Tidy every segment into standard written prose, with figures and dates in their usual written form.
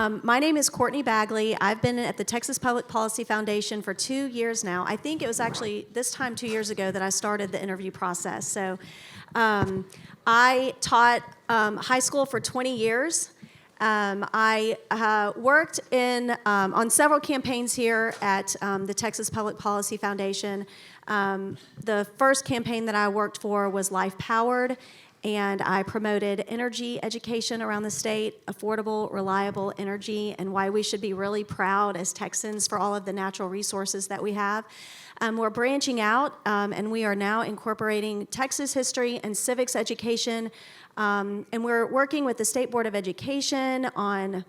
My name is Courtney Bagley. I've been at the Texas Public Policy Foundation for 2 years now. I think it was actually this time 2 years ago that I started the interview process. So I taught high school for 20 years. I worked on several campaigns here at the Texas Public Policy Foundation. The first campaign that I worked for was Life Powered, and I promoted energy education around the state, affordable, reliable energy, and why we should be really proud as Texans for all of the natural resources that we have. We're branching out, and we are now incorporating Texas history and civics education, and we're working with the State Board of Education on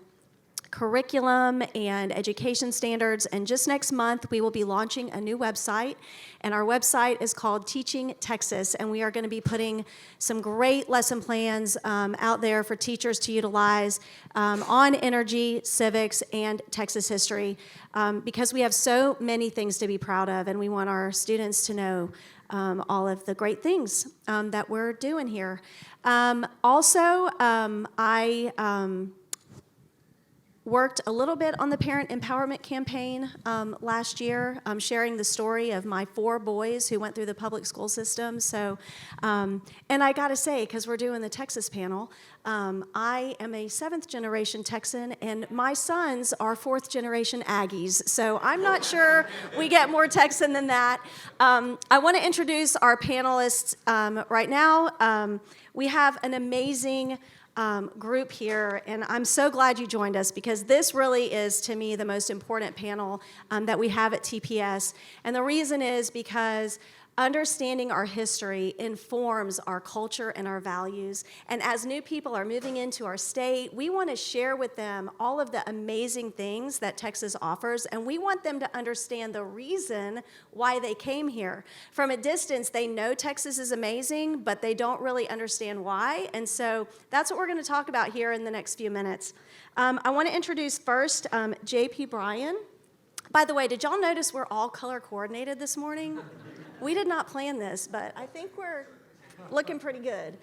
curriculum and education standards, and just next month we will be launching a new website, and our website is called Teaching Texas, and we are going to be putting some great lesson plans out there for teachers to utilize on energy, civics, and Texas history, because we have so many things to be proud of, and we want our students to know all of the great things that we're doing here. Also, I worked a little bit on the parent empowerment campaign last year, sharing the story of my 4 boys who went through the public school system. So, and I gotta say, because we're doing the Texas panel, I am a 7th generation Texan, and my sons are 4th generation Aggies. So I'm not sure we get more Texan than that. I want to introduce our panelists right now. We have an amazing group here, and I'm so glad you joined us, because this really is, to me, the most important panel that we have at TPS. And the reason is because understanding our history informs our culture and our values. And as new people are moving into our state, we want to share with them all of the amazing things that Texas offers, and we want them to understand the reason why they came here. From a distance, they know Texas is amazing, but they don't really understand why. And so that's what we're going to talk about here in the next few minutes. I want to introduce first J.P. Bryan. By the way, did y'all notice we're all color coordinated this morning? We did not plan this, but I think we're looking pretty good.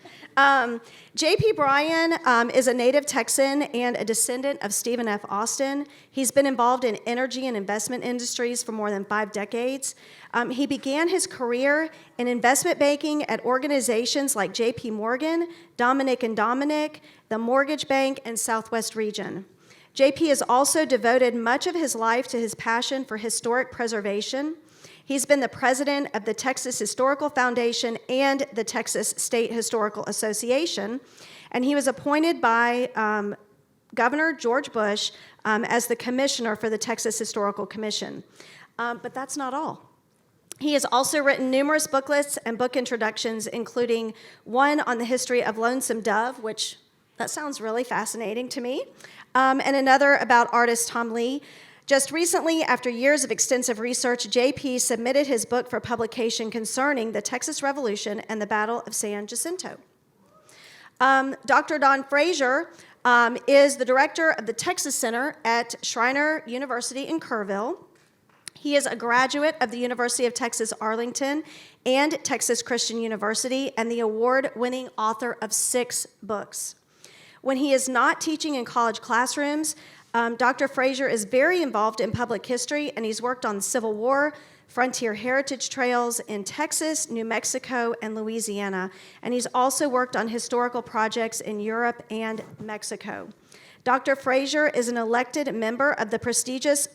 J.P. Bryan is a native Texan and a descendant of Stephen F. Austin. He's been involved in energy and investment industries for more than 5 decades. He began his career in investment banking at organizations like J.P. Morgan, Dominick & Dominick, the Mortgage Bank, and Southwest Region. J.P. has also devoted much of his life to his passion for historic preservation. He's been the president of the Texas Historical Foundation and the Texas State Historical Association, and he was appointed by Governor George Bush as the commissioner for the Texas Historical Commission. But that's not all. He has also written numerous booklets and book introductions, including one on the history of Lonesome Dove, which that sounds really fascinating to me, and another about artist Tom Lee. Just recently, after years of extensive research, J.P. submitted his book for publication concerning the Texas Revolution and the Battle of San Jacinto. Dr. Don Frazier is the director of the Texas Center at Schreiner University in Kerrville. He is a graduate of the University of Texas Arlington and Texas Christian University, and the award-winning author of 6 books. When he is not teaching in college classrooms, Dr. Frazier is very involved in public history, and he's worked on Civil War, frontier heritage trails in Texas, New Mexico, and Louisiana, and he's also worked on historical projects in Europe and Mexico. Dr. Frazier is an elected member of the prestigious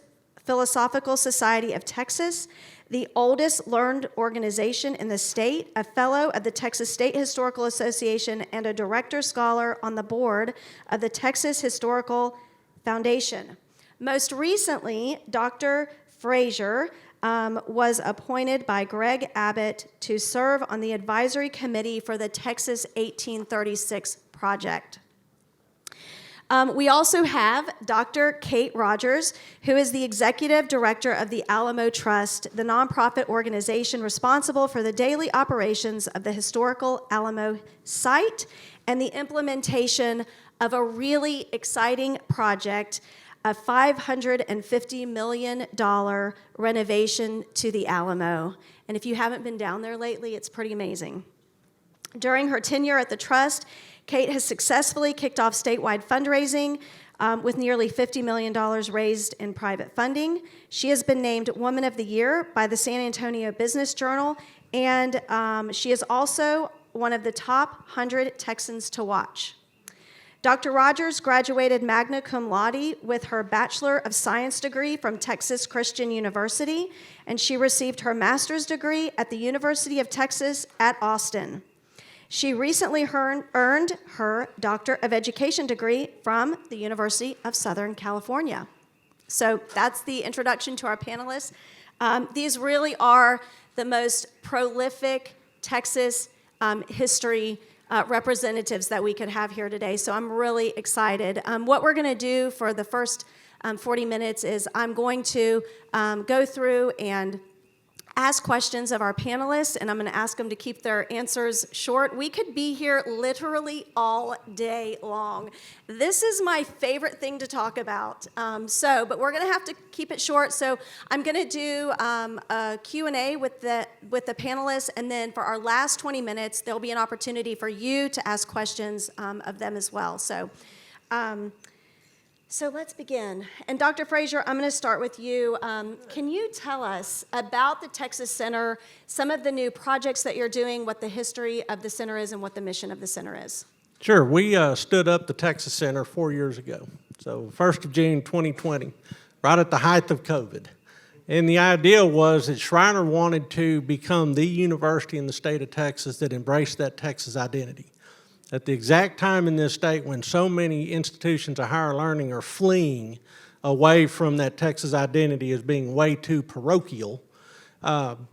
Philosophical Society of Texas, the oldest learned organization in the state, a fellow of the Texas State Historical Association, and a director scholar on the board of the Texas Historical Foundation. Most recently, Dr. Frazier was appointed by Greg Abbott to serve on the advisory committee for the Texas 1836 project. We also have Dr. Kate Rogers, who is the executive director of the Alamo Trust, the nonprofit organization responsible for the daily operations of the historical Alamo site and the implementation of a really exciting project, a $550 million renovation to the Alamo. And if you haven't been down there lately, it's pretty amazing. During her tenure at the Trust, Kate has successfully kicked off statewide fundraising with nearly $50 million raised in private funding. She has been named Woman of the Year by the San Antonio Business Journal, and she is also one of the top 100 Texans to watch. Dr. Rogers graduated magna cum laude with her Bachelor of Science degree from Texas Christian University, and she received her master's degree at the University of Texas at Austin. She recently earned her Doctor of Education degree from the University of Southern California. So that's the introduction to our panelists. These really are the most prolific Texas history representatives that we could have here today. So I'm really excited. What we're going to do for the first 40 minutes is I'm going to go through and ask questions of our panelists, and I'm going to ask them to keep their answers short. We could be here literally all day long. This is my favorite thing to talk about. But we're going to have to keep it short. So I'm going to do a Q&A with the panelists, and then for our last 20 minutes, there'll be an opportunity for you to ask questions of them as well. So let's begin. And Dr. Frazier, I'm going to start with you. Can you tell us about the Texas Center, some of the new projects that you're doing, what the history of the center is, and what the mission of the center is? Sure. We stood up the Texas Center 4 years ago. So 1st of June 2020, right at the height of COVID. And the idea was that Schreiner wanted to become the university in the state of Texas that embraced that Texas identity. At the exact time in this state when so many institutions of higher learning are fleeing away from that Texas identity as being way too parochial,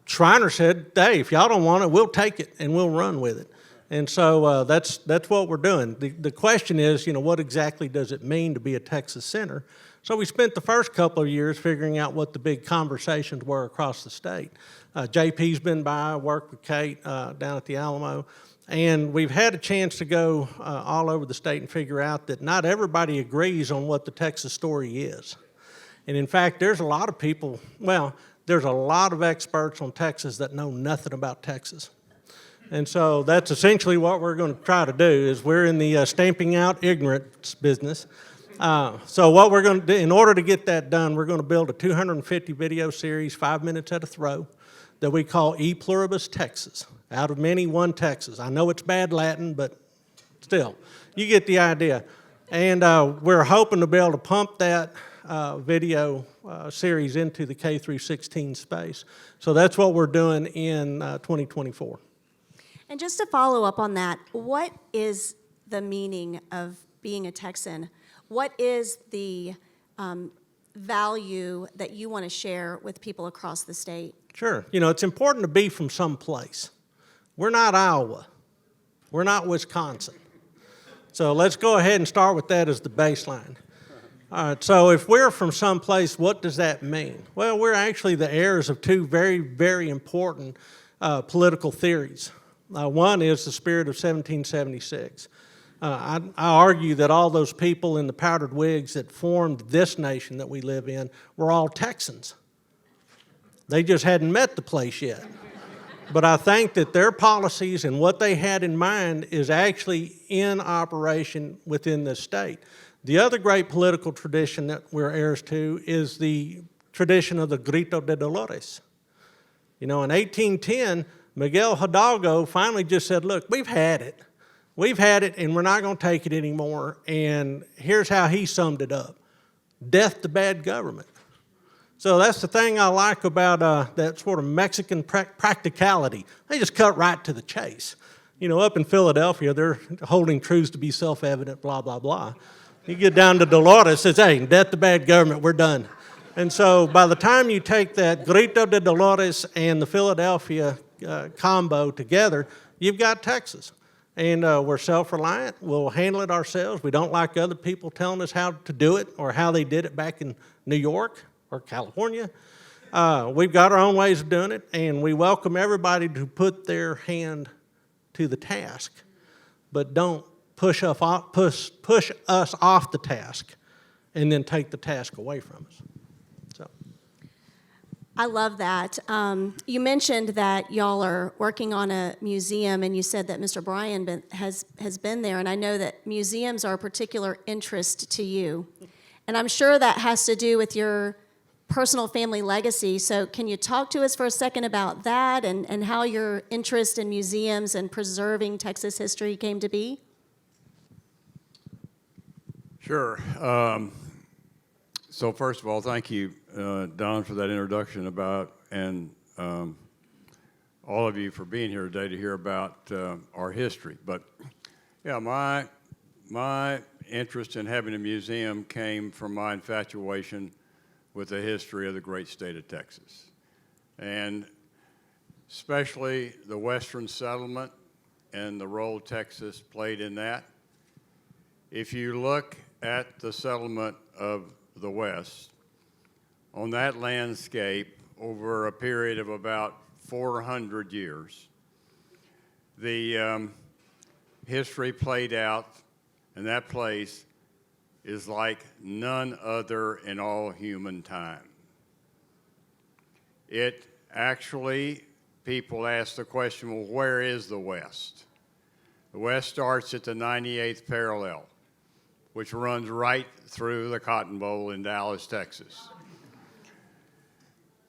Schreiner said, hey, if y'all don't want it, we'll take it and we'll run with it. And so that's what we're doing. The question is, what exactly does it mean to be a Texas center? So we spent the first couple of years figuring out what the big conversations were across the state. JP's been by, worked with Kate down at the Alamo. And we've had a chance to go all over the state and figure out that not everybody agrees on what the Texas story is. And in fact, there's a lot of people, there's a lot of experts on Texas that know nothing about Texas. And so that's essentially what we're going to try to do is we're in the stamping out ignorance business. So what we're going to do, in order to get that done, we're going to build a 250 video series, 5 minutes at a throw, that we call E Pluribus Texas. Out of many, one Texas. I know it's bad Latin, but still, you get the idea. And we're hoping to be able to pump that video series into the K through 16 space. So that's what we're doing in 2024. And just to follow up on that, what is the meaning of being a Texan? What is the value that you want to share with people across the state? Sure. It's important to be from some place. We're not Iowa. We're not Wisconsin. So let's go ahead and start with that as the baseline. All right, so if we're from someplace, what does that mean? Well, we're actually the heirs of two very, very important political theories. One is the spirit of 1776. I argue that all those people in the powdered wigs that formed this nation that we live in were all Texans. They just hadn't met the place yet. But I think that their policies and what they had in mind is actually in operation within this state. The other great political tradition that we're heirs to is the tradition of the Grito de Dolores. In 1810, Miguel Hidalgo finally just said, look, we've had it. We've had it and we're not going to take it anymore. And here's how he summed it up. Death to bad government. So that's the thing I like about that sort of Mexican practicality. They just cut right to the chase. Up in Philadelphia, they're holding truths to be self-evident, blah, blah, blah. You get down to Dolores, says, hey, death to bad government, we're done. And so by the time you take that Grito de Dolores and the Philadelphia combo together, you've got Texas. And we're self-reliant. We'll handle it ourselves. We don't like other people telling us how to do it or how they did it back in New York or California. We've got our own ways of doing it, and we welcome everybody to put their hand to the task, but don't push us off the task and then take the task away from us. I love that. You mentioned that y'all are working on a museum, and you said that Mr. Bryan has been there, and I know that museums are a particular interest to you. And I'm sure that has to do with your personal family legacy. So can you talk to us for a second about that and how your interest in museums and preserving Texas history came to be? Sure. So first of all, thank you, Don, for that introduction and all of you for being here today to hear about our history. But yeah, my interest in having a museum came from my infatuation with the history of the great state of Texas, and especially the Western settlement and the role Texas played in that. If you look at the settlement of the West, on that landscape over a period of about 400 years, the history played out, and that place is like none other in all human time. It actually, people ask the question, well, where is the West? The West starts at the 98th parallel, which runs right through the Cotton Bowl in Dallas, Texas.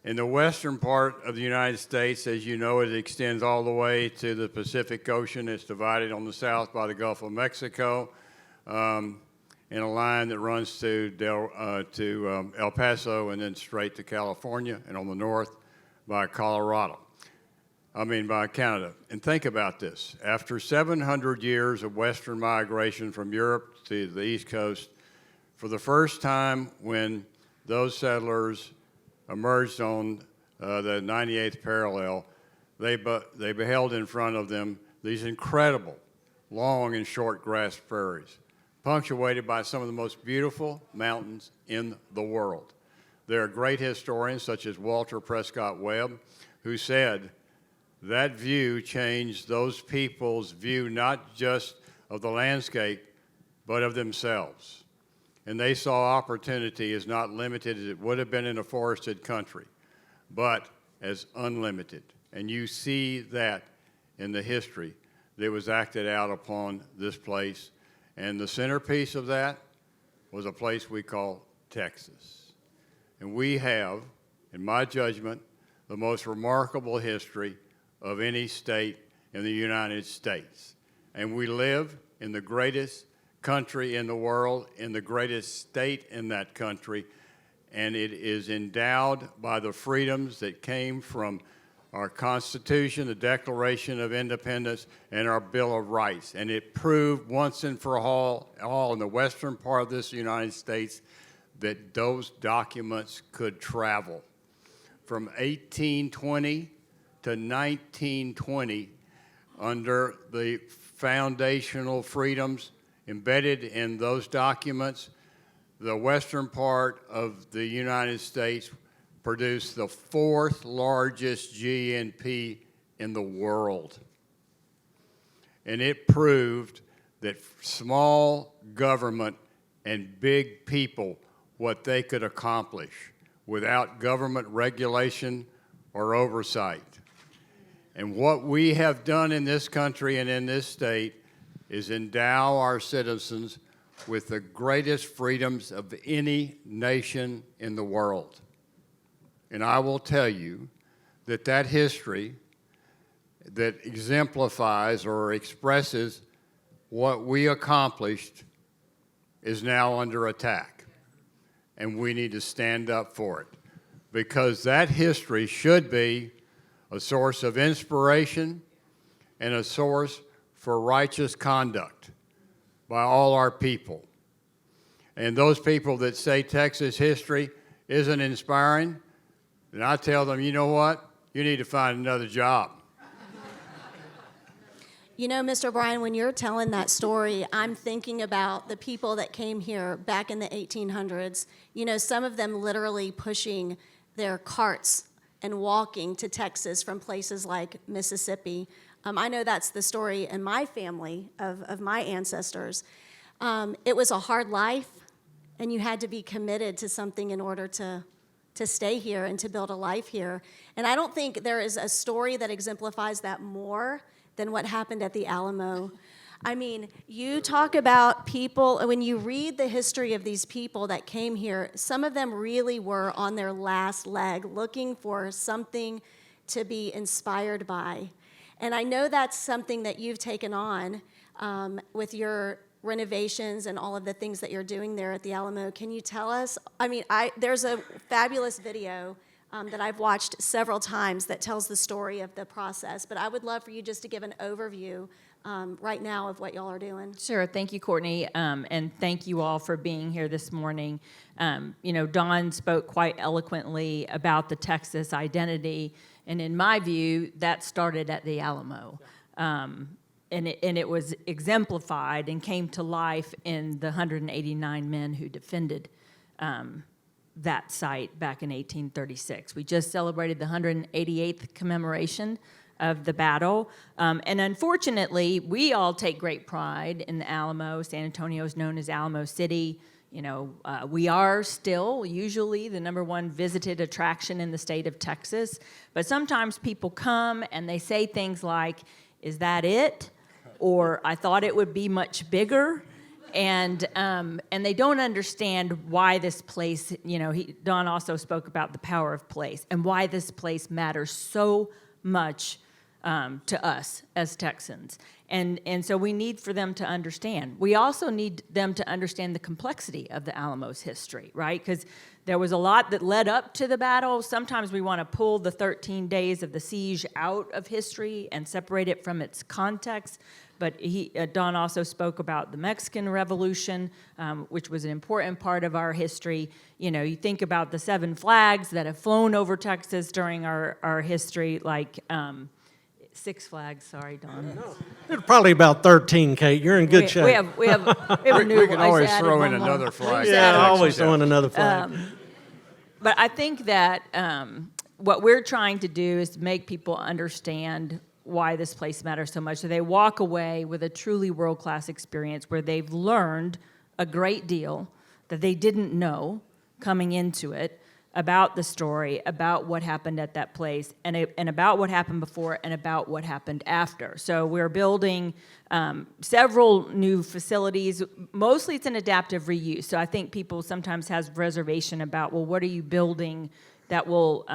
In the western part of the United States, as you know, it extends all the way to the Pacific Ocean. It's divided on the south by the Gulf of Mexico, in a line that runs to El Paso and then straight to California, and on the north by Canada. And think about this. After 700 years of western migration from Europe to the East Coast, for the first time when those settlers emerged on the 98th parallel, they beheld in front of them these incredible long and short grass prairies, punctuated by some of the most beautiful mountains in the world. There are great historians such as Walter Prescott Webb who said that view changed those people's view not just of the landscape, but of themselves. And they saw opportunity as not limited as it would have been in a forested country, but as unlimited. And you see that in the history that was acted out upon this place. And the centerpiece of that was a place we call Texas. And we have, in my judgment, the most remarkable history of any state in the United States. And we live in the greatest country in the world, in the greatest state in that country, and it is endowed by the freedoms that came from our Constitution, the Declaration of Independence, and our Bill of Rights. And it proved once and for all in the western part of this United States that those documents could travel. From 1820 to 1920, under the foundational freedoms embedded in those documents, the western part of the United States produced the fourth largest GNP in the world. And it proved that small government and big people, what they could accomplish without government regulation or oversight. And what we have done in this country and in this state is endow our citizens with the greatest freedoms of any nation in the world. And I will tell you that that history that exemplifies or expresses what we accomplished is now under attack. And we need to stand up for it, because that history should be a source of inspiration and a source for righteous conduct by all our people. And those people that say Texas history isn't inspiring, then I tell them, you know what? You need to find another job. You know, Mr. O'Brien, when you're telling that story, I'm thinking about the people that came here back in the 1800s. You know, some of them literally pushing their carts and walking to Texas from places like Mississippi. I know that's the story in my family of my ancestors. It was a hard life, and you had to be committed to something in order to stay here and to build a life here. And I don't think there is a story that exemplifies that more than what happened at the Alamo. I mean, you talk about people, when you read the history of these people that came here, some of them really were on their last leg looking for something to be inspired by. And I know that's something that you've taken on with your renovations and all of the things that you're doing there at the Alamo. Can you tell us? I mean, there's a fabulous video that I've watched several times that tells the story of the process, but I would love for you just to give an overview right now of what y'all are doing. Sure. Thank you, Courtney, and thank you all for being here this morning. Dawn spoke quite eloquently about the Texas identity, and in my view, that started at the Alamo. And it was exemplified and came to life in the 189 men who defended that site back in 1836. We just celebrated the 188th commemoration of the battle. And unfortunately, we all take great pride in the Alamo. San Antonio is known as Alamo City. We are still usually the #1 visited attraction in the state of Texas. But sometimes people come and they say things like, "Is that it?" Or "I thought it would be much bigger." And they don't understand why this place, Don also spoke about the power of place and why this place matters so much to us as Texans. And so we need for them to understand. We also need them to understand the complexity of the Alamo's history, right? Because there was a lot that led up to the battle. Sometimes we want to pull the 13 days of the siege out of history and separate it from its context. But Don also spoke about the Mexican Revolution, which was an important part of our history. You think about the 7 flags that have flown over Texas during our history, like 6 flags. Sorry, Don. No, it's probably about 13, Kate. You're in good shape. We have a new. We can I always added throw one in more. another flag. Yeah, Texas, always yeah. throwing another flag. But I think that what we're trying to do is to make people understand why this place matters so much, so they walk away with a truly world-class experience where they've learned a great deal that they didn't know coming into it about the story, about what happened at that place, and about what happened before and about what happened after. So we're building several new facilities. Mostly it's an adaptive reuse. So I think people sometimes have reservation about, well, what are you building that will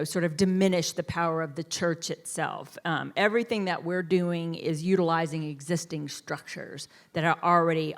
sort of diminish the power of the church itself. Everything that we're doing is utilizing existing structures that are already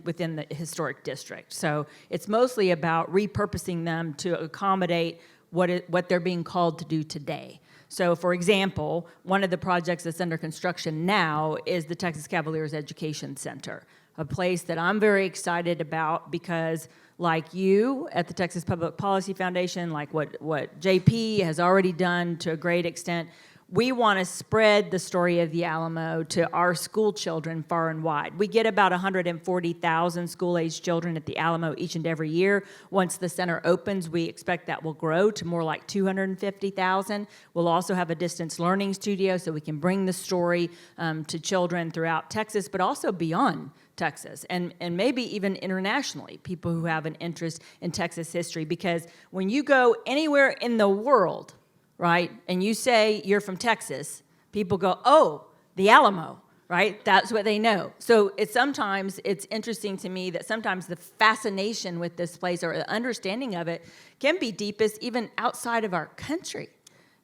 within the historic district. So it's mostly about repurposing them to accommodate what they're being called to do today. So, for example, one of the projects that's under construction now is the Texas Cavaliers Education Center, a place that I'm very excited about because, like you at the Texas Public Policy Foundation, like what JP has already done to a great extent, we want to spread the story of the Alamo to our school children far and wide. We get about 140,000 school-aged children at the Alamo each and every year. Once the center opens, we expect that will grow to more like 250,000. We'll also have a distance learning studio so we can bring the story to children throughout Texas, but also beyond Texas, and maybe even internationally, people who have an interest in Texas history. Because when you go anywhere in the world, right, and you say you're from Texas, people go, "Oh, the Alamo," right? That's what they know. So sometimes it's interesting to me that sometimes the fascination with this place or the understanding of it can be deepest even outside of our country.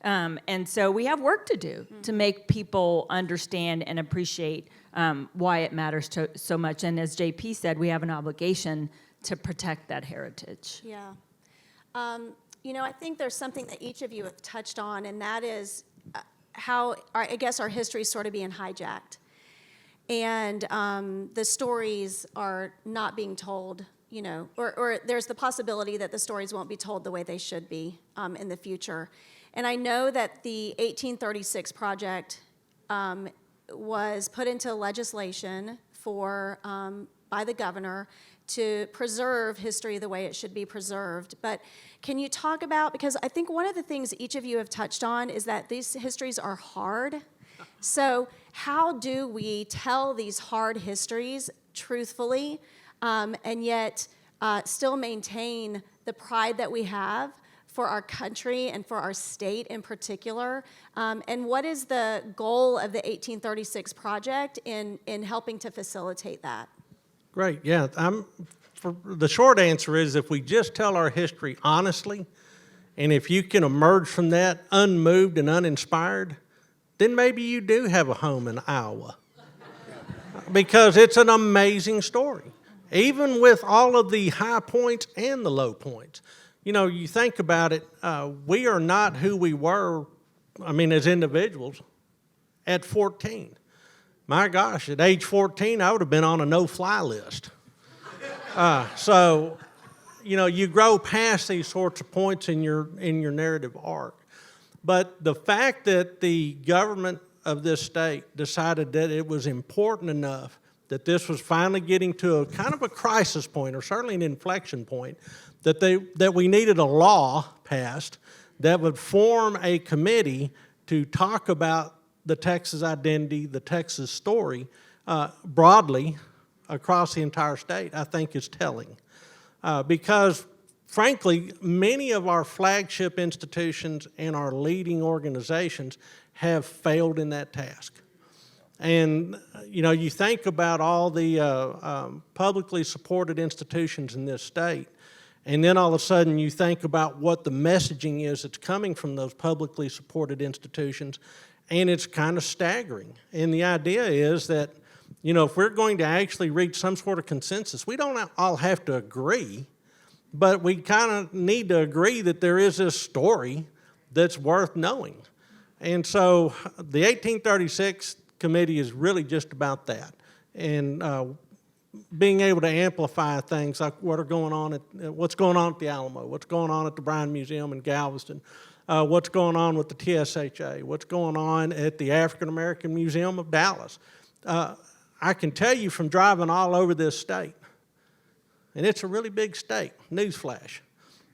And so we have work to do to make people understand and appreciate why it matters so much. And as JP said, we have an obligation to protect that heritage. Yeah. I think there's something that each of you have touched on, and that is how, I guess, our history is sort of being hijacked. And the stories are not being told, or there's the possibility that the stories won't be told the way they should be in the future. And I know that the 1836 project was put into legislation by the governor to preserve history the way it should be preserved. But can you talk about, because I think one of the things each of you have touched on is that these histories are hard. So how do we tell these hard histories truthfully and yet still maintain the pride that we have for our country and for our state in particular? And what is the goal of the 1836 project in helping to facilitate that? Great, yeah. The short answer is if we just tell our history honestly, and if you can emerge from that unmoved and uninspired, then maybe you do have a home in Iowa. Because it's an amazing story, even with all of the high points and the low points. You know, you think about it, we are not who we were, as individuals, at 14. My gosh, at age 14, I would have been on a no-fly list. So, you know, you grow past these sorts of points in your narrative arc. But the fact that the government of this state decided that it was important enough that this was finally getting to a kind of a crisis point, or certainly an inflection point, that we needed a law passed that would form a committee to talk about the Texas identity, the Texas story, broadly across the entire state, I think is telling. Because, frankly, many of our flagship institutions and our leading organizations have failed in that task. And, you know, you think about all the publicly supported institutions in this state, and then all of a sudden you think about what the messaging is that's coming from those publicly supported institutions, and it's kind of staggering. And the idea is that, you know, if we're going to actually reach some sort of consensus, we don't all have to agree, but we kind of need to agree that there is this story that's worth knowing. And so the 1836 committee is really just about that, and being able to amplify things like what's going on at the Alamo, what's going on at the Bryan Museum in Galveston, what's going on with the TSHA, what's going on at the African American Museum of Dallas. I can tell you from driving all over this state, and it's a really big state, newsflash.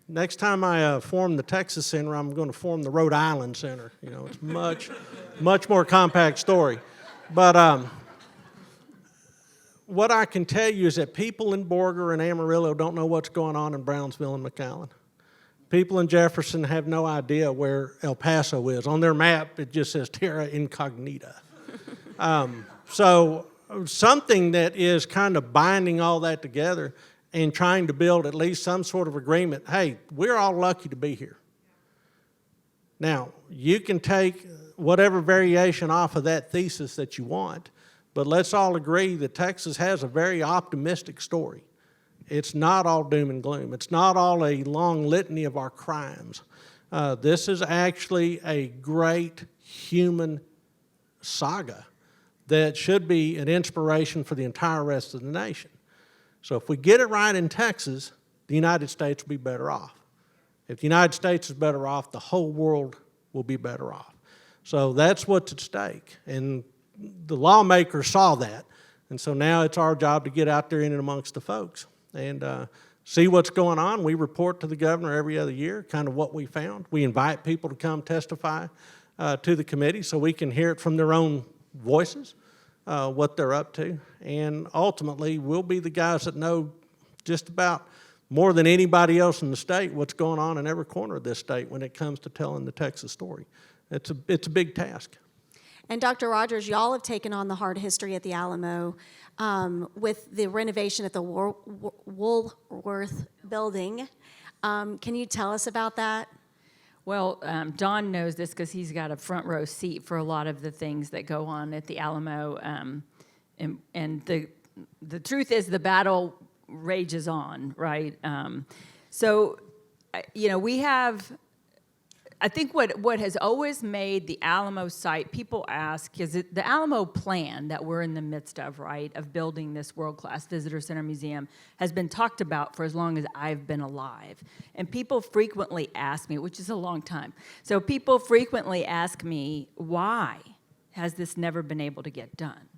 Next time I form the Texas Center, I'm going to form the Rhode Island Center. You know, it's much more compact story. But what I can tell you is that people in Borger and Amarillo don't know what's going on in Brownsville and McAllen. People in Jefferson have no idea where El Paso is. On their map, it just says Terra Incognita. So something that is kind of binding all that together and trying to build at least some sort of agreement. Hey, we're all lucky to be here. Now, you can take whatever variation off of that thesis that you want, but let's all agree that Texas has a very optimistic story. It's not all doom and gloom. It's not all a long litany of our crimes. This is actually a great human saga that should be an inspiration for the entire rest of the nation. So if we get it right in Texas, the United States will be better off. If the United States is better off, the whole world will be better off. So that's what's at stake. And the lawmakers saw that. And so now it's our job to get out there in and amongst the folks and see what's going on. We report to the governor every other year, kind of what we found. We invite people to come testify to the committee so we can hear it from their own voices, what they're up to. And ultimately, we'll be the guys that know just about more than anybody else in the state what's going on in every corner of this state when it comes to telling the Texas story. It's a big task. And Dr. Rogers, y'all have taken on the hard history at the Alamo with the renovation at the Woolworth building. Can you tell us about that? Well, Don knows this because he's got a front row seat for a lot of the things that go on at the Alamo. And the truth is the battle rages on, right? So, you know, we have, I think what has always made the Alamo site, people ask, is it the Alamo plan that we're in the midst of, right, of building this world-class visitor center museum has been talked about for as long as I've been alive. And people frequently ask me, which is a long time, so people frequently ask me, why has this never been able to get done?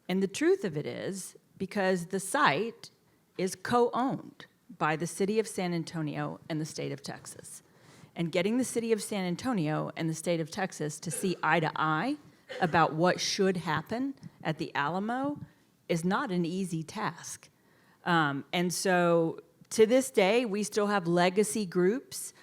And the truth of it is because the site is co-owned by the city of San Antonio and the state of Texas. And getting the city of San Antonio and the state of Texas to see eye to eye about what should happen at the Alamo is not an easy task. And so to this day, we still have legacy groups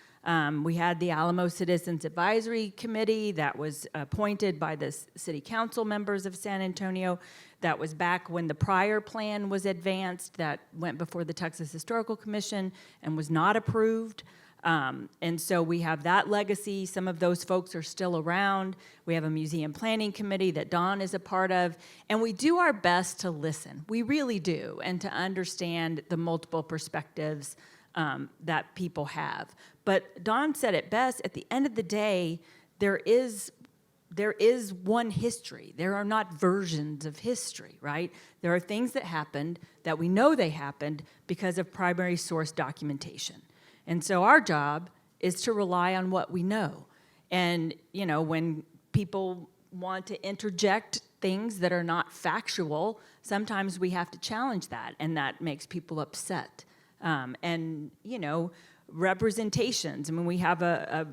We had the Alamo Citizens Advisory Committee that was appointed by the city council members of San Antonio. That was back when the prior plan was advanced, that went before the Texas Historical Commission and was not approved. And so we have that legacy. Some of those folks are still around. We have a museum planning committee that Dawn is a part of. And we do our best to listen. We really do, and to understand the multiple perspectives that people have. But Dawn said it best, at the end of the day, there is one history. There are not versions of history, right? There are things that happened that we know they happened because of primary source documentation. And so our job is to rely on what we know. And, you know, when people want to interject things that are not factual, sometimes we have to challenge that, and that makes people upset. And, you know, representations. I mean, we have a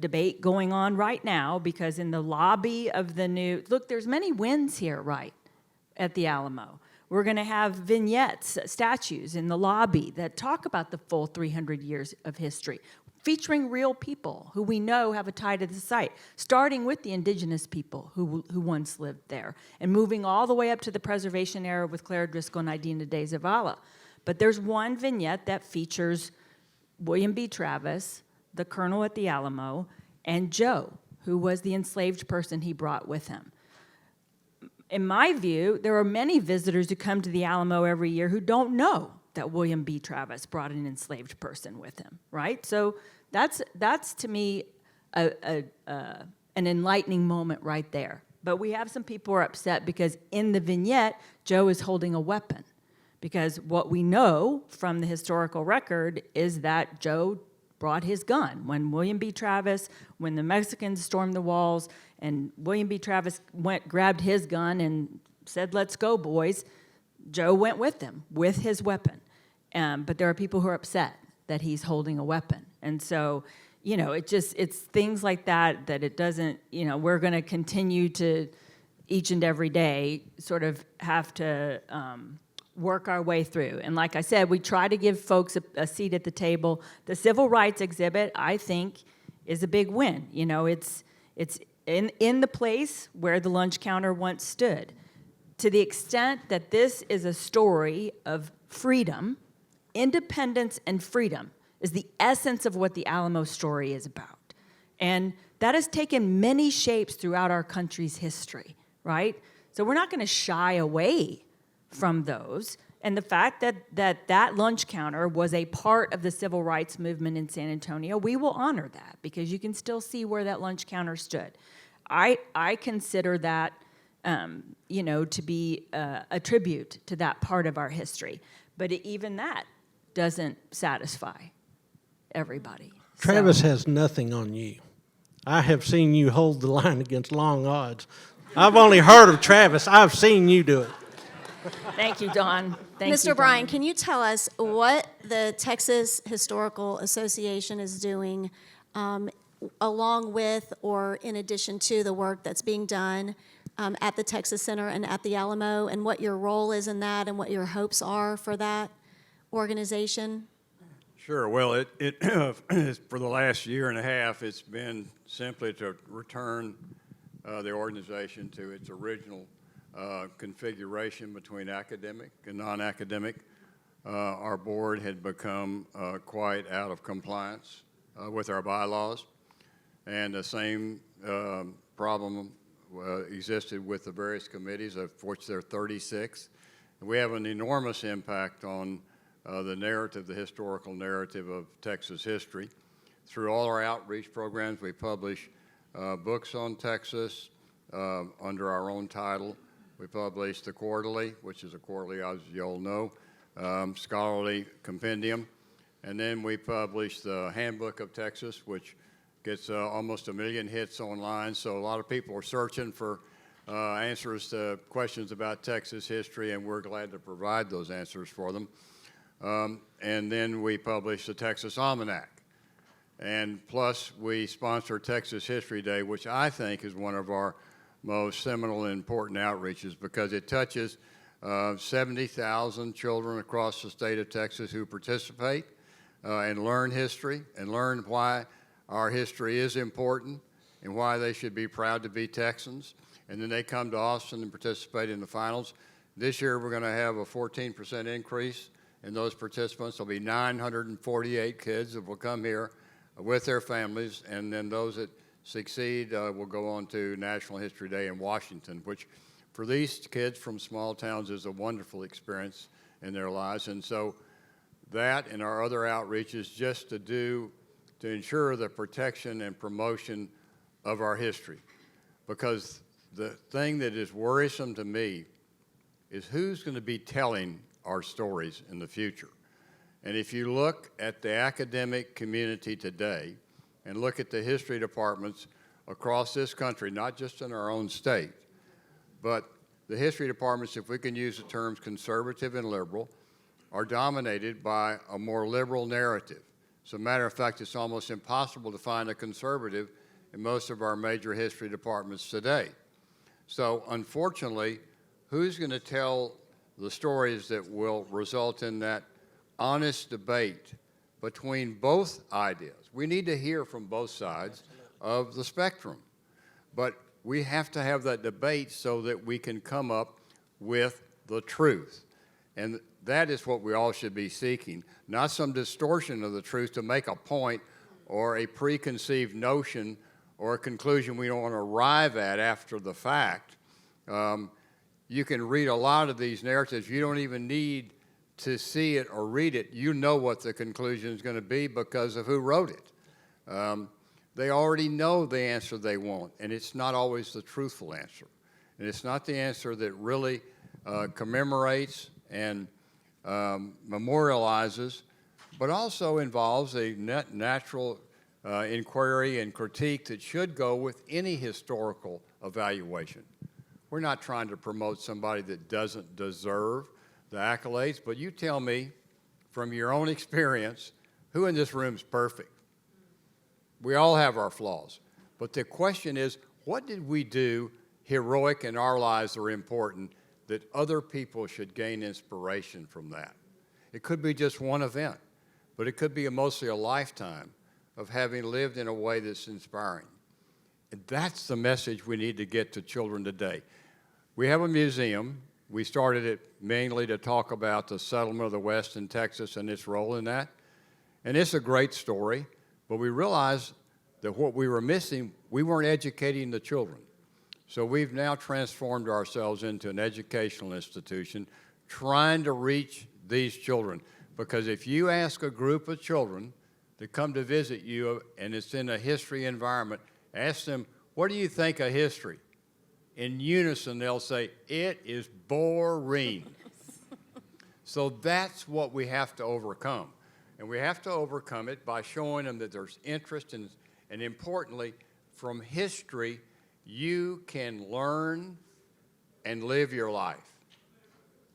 debate going on right now because in the lobby of the new, look, there's many wins here, right, at the Alamo. We're going to have vignettes, statues in the lobby that talk about the full 300 years of history, featuring real people who we know have a tie to the site, starting with the indigenous people who once lived there, and moving all the way up to the preservation era with Clara Driscoll and Idina de Zavala. But there's one vignette that features William B. Travis, the colonel at the Alamo, and Joe, who was the enslaved person he brought with him. In my view, there are many visitors who come to the Alamo every year who don't know that William B. Travis brought an enslaved person with him, right? So that's to me an enlightening moment right there. But we have some people who are upset because in the vignette, Joe is holding a weapon. Because what we know from the historical record is that Joe brought his gun. When William B. Travis, when the Mexicans stormed the walls, and William B. Travis grabbed his gun and said, "Let's go, boys," Joe went with them, with his weapon. But there are people who are upset that he's holding a weapon. And so, you know, it's things like that it doesn't, you know, we're going to continue to, each and every day, sort of have to work our way through. And like I said, we try to give folks a seat at the table. The civil rights exhibit, I think, is a big win. You know, it's in the place where the lunch counter once stood. To the extent that this is a story of freedom, independence and freedom is the essence of what the Alamo story is about. And that has taken many shapes throughout our country's history, right? So we're not going to shy away from those. And the fact that lunch counter was a part of the civil rights movement in San Antonio, we will honor that because you can still see where that lunch counter stood. I consider that, you know, to be a tribute to that part of our history. But even that doesn't satisfy everybody. Travis has nothing on you. I have seen you hold the line against long odds. I've only heard of Travis. I've seen you do it. Thank you, Dawn. Thank you, Mr. Bryan, Dawn. can you tell us what the Texas Historical Association is doing along with or in addition to the work that's being done at the Texas Center and at the Alamo, and what your role is in that and what your hopes are for that organization? Sure. Well, it for the last year and a half, it's been simply to return the organization to its original configuration between academic and non-academic. Our board had become quite out of compliance with our bylaws, and the same problem existed with the various committees, of which there are 36. And we have an enormous impact on the narrative, the historical narrative of Texas history. Through all our outreach programs, we publish books on Texas under our own title. We publish the Quarterly, which is a quarterly, as you all know, scholarly compendium. And then we publish the Handbook of Texas, which gets almost 1 million hits online. So a lot of people are searching for answers to questions about Texas history, and we're glad to provide those answers for them. And then we publish the Texas Almanac. And plus, we sponsor Texas History Day, which I think is one of our most seminal and important outreaches because it touches 70,000 children across the state of Texas who participate. and learn history and learn why our history is important and why they should be proud to be Texans. And then they come to Austin and participate in the finals. This year we're going to have a 14% increase in those participants. There'll be 948 kids that will come here with their families, and then those that succeed will go on to National History Day in Washington, which for these kids from small towns is a wonderful experience in their lives. And so that and our other outreach is just to ensure the protection and promotion of our history. Because the thing that is worrisome to me is who's going to be telling our stories in the future. And if you look at the academic community today and look at the history departments across this country, not just in our own state, but the history departments, if we can use the terms conservative and liberal, are dominated by a more liberal narrative. As a matter of fact, it's almost impossible to find a conservative in most of our major history departments today. So unfortunately, who's going to tell the stories that will result in that honest debate between both ideas? We need to hear from both sides of the spectrum, but we have to have that debate so that we can come up with the truth. And that is what we all should be seeking, not some distortion of the truth to make a point or a preconceived notion or a conclusion we don't want to arrive at after the fact. You can read a lot of these narratives. You don't even need to see it or read it. You know what the conclusion is going to be because of who wrote it. They already know the answer they want, and it's not always the truthful answer. And it's not the answer that really commemorates and memorializes, but also involves a natural inquiry and critique that should go with any historical evaluation. We're not trying to promote somebody that doesn't deserve the accolades, but you tell me from your own experience, who in this room is perfect? We all have our flaws, but the question is, what did we do heroic in our lives that are important that other people should gain inspiration from that? It could be just one event, but it could be mostly a lifetime of having lived in a way that's inspiring. And that's the message we need to get to children today. We have a museum. We started it mainly to talk about the settlement of the West in Texas and its role in that. And it's a great story, but we realized that what we were missing, we weren't educating the children. So we've now transformed ourselves into an educational institution trying to reach these children. Because if you ask a group of children to come to visit you and it's in a history environment, ask them, what do you think of history? In unison, they'll say, it is boring. So that's what we have to overcome. And we have to overcome it by showing them that there's interest in, and importantly, from history, you can learn and live your life.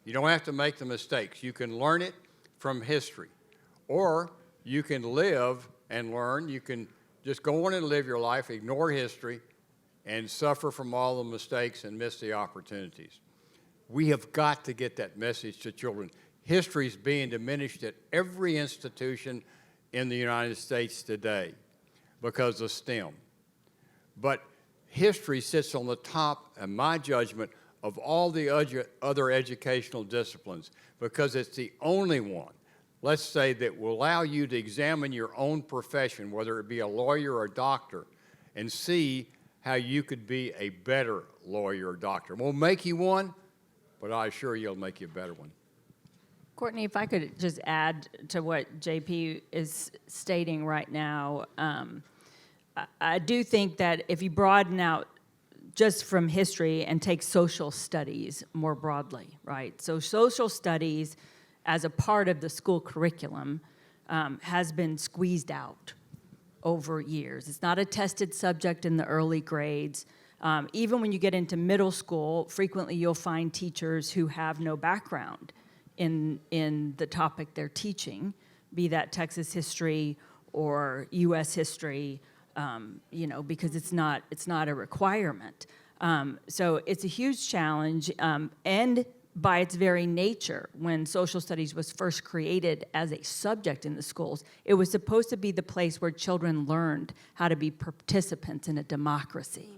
You don't have to make the mistakes. You can learn it from history. Or you can live and learn. You can just go on and live your life, ignore history, and suffer from all the mistakes and miss the opportunities. We have got to get that message to children. History is being diminished at every institution in the United States today because of STEM. But history sits on the top, in my judgment, of all the other educational disciplines because it's the only one, let's say, that will allow you to examine your own profession, whether it be a lawyer or a doctor, and see how you could be a better lawyer or doctor. It won't make you one, but I assure you it'll make you a better one. Courtney, if I could just add to what JP is stating right now, I do think that if you broaden out just from history and take social studies more broadly, right? So social studies as a part of the school curriculum has been squeezed out over years. It's not a tested subject in the early grades. Even when you get into middle school, frequently you'll find teachers who have no background in the topic they're teaching, be that Texas history or U.S. history, because it's not a requirement. So it's a huge challenge, and by its very nature, when social studies was first created as a subject in the schools, it was supposed to be the place where children learned how to be participants in a democracy.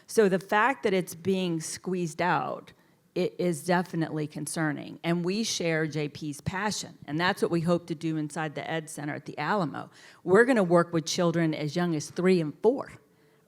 So the fact that it's being squeezed out, it is definitely concerning. And we share JP's passion, and that's what we hope to do inside the Ed Center at the Alamo. We're gonna work with children as young as 3 and 4,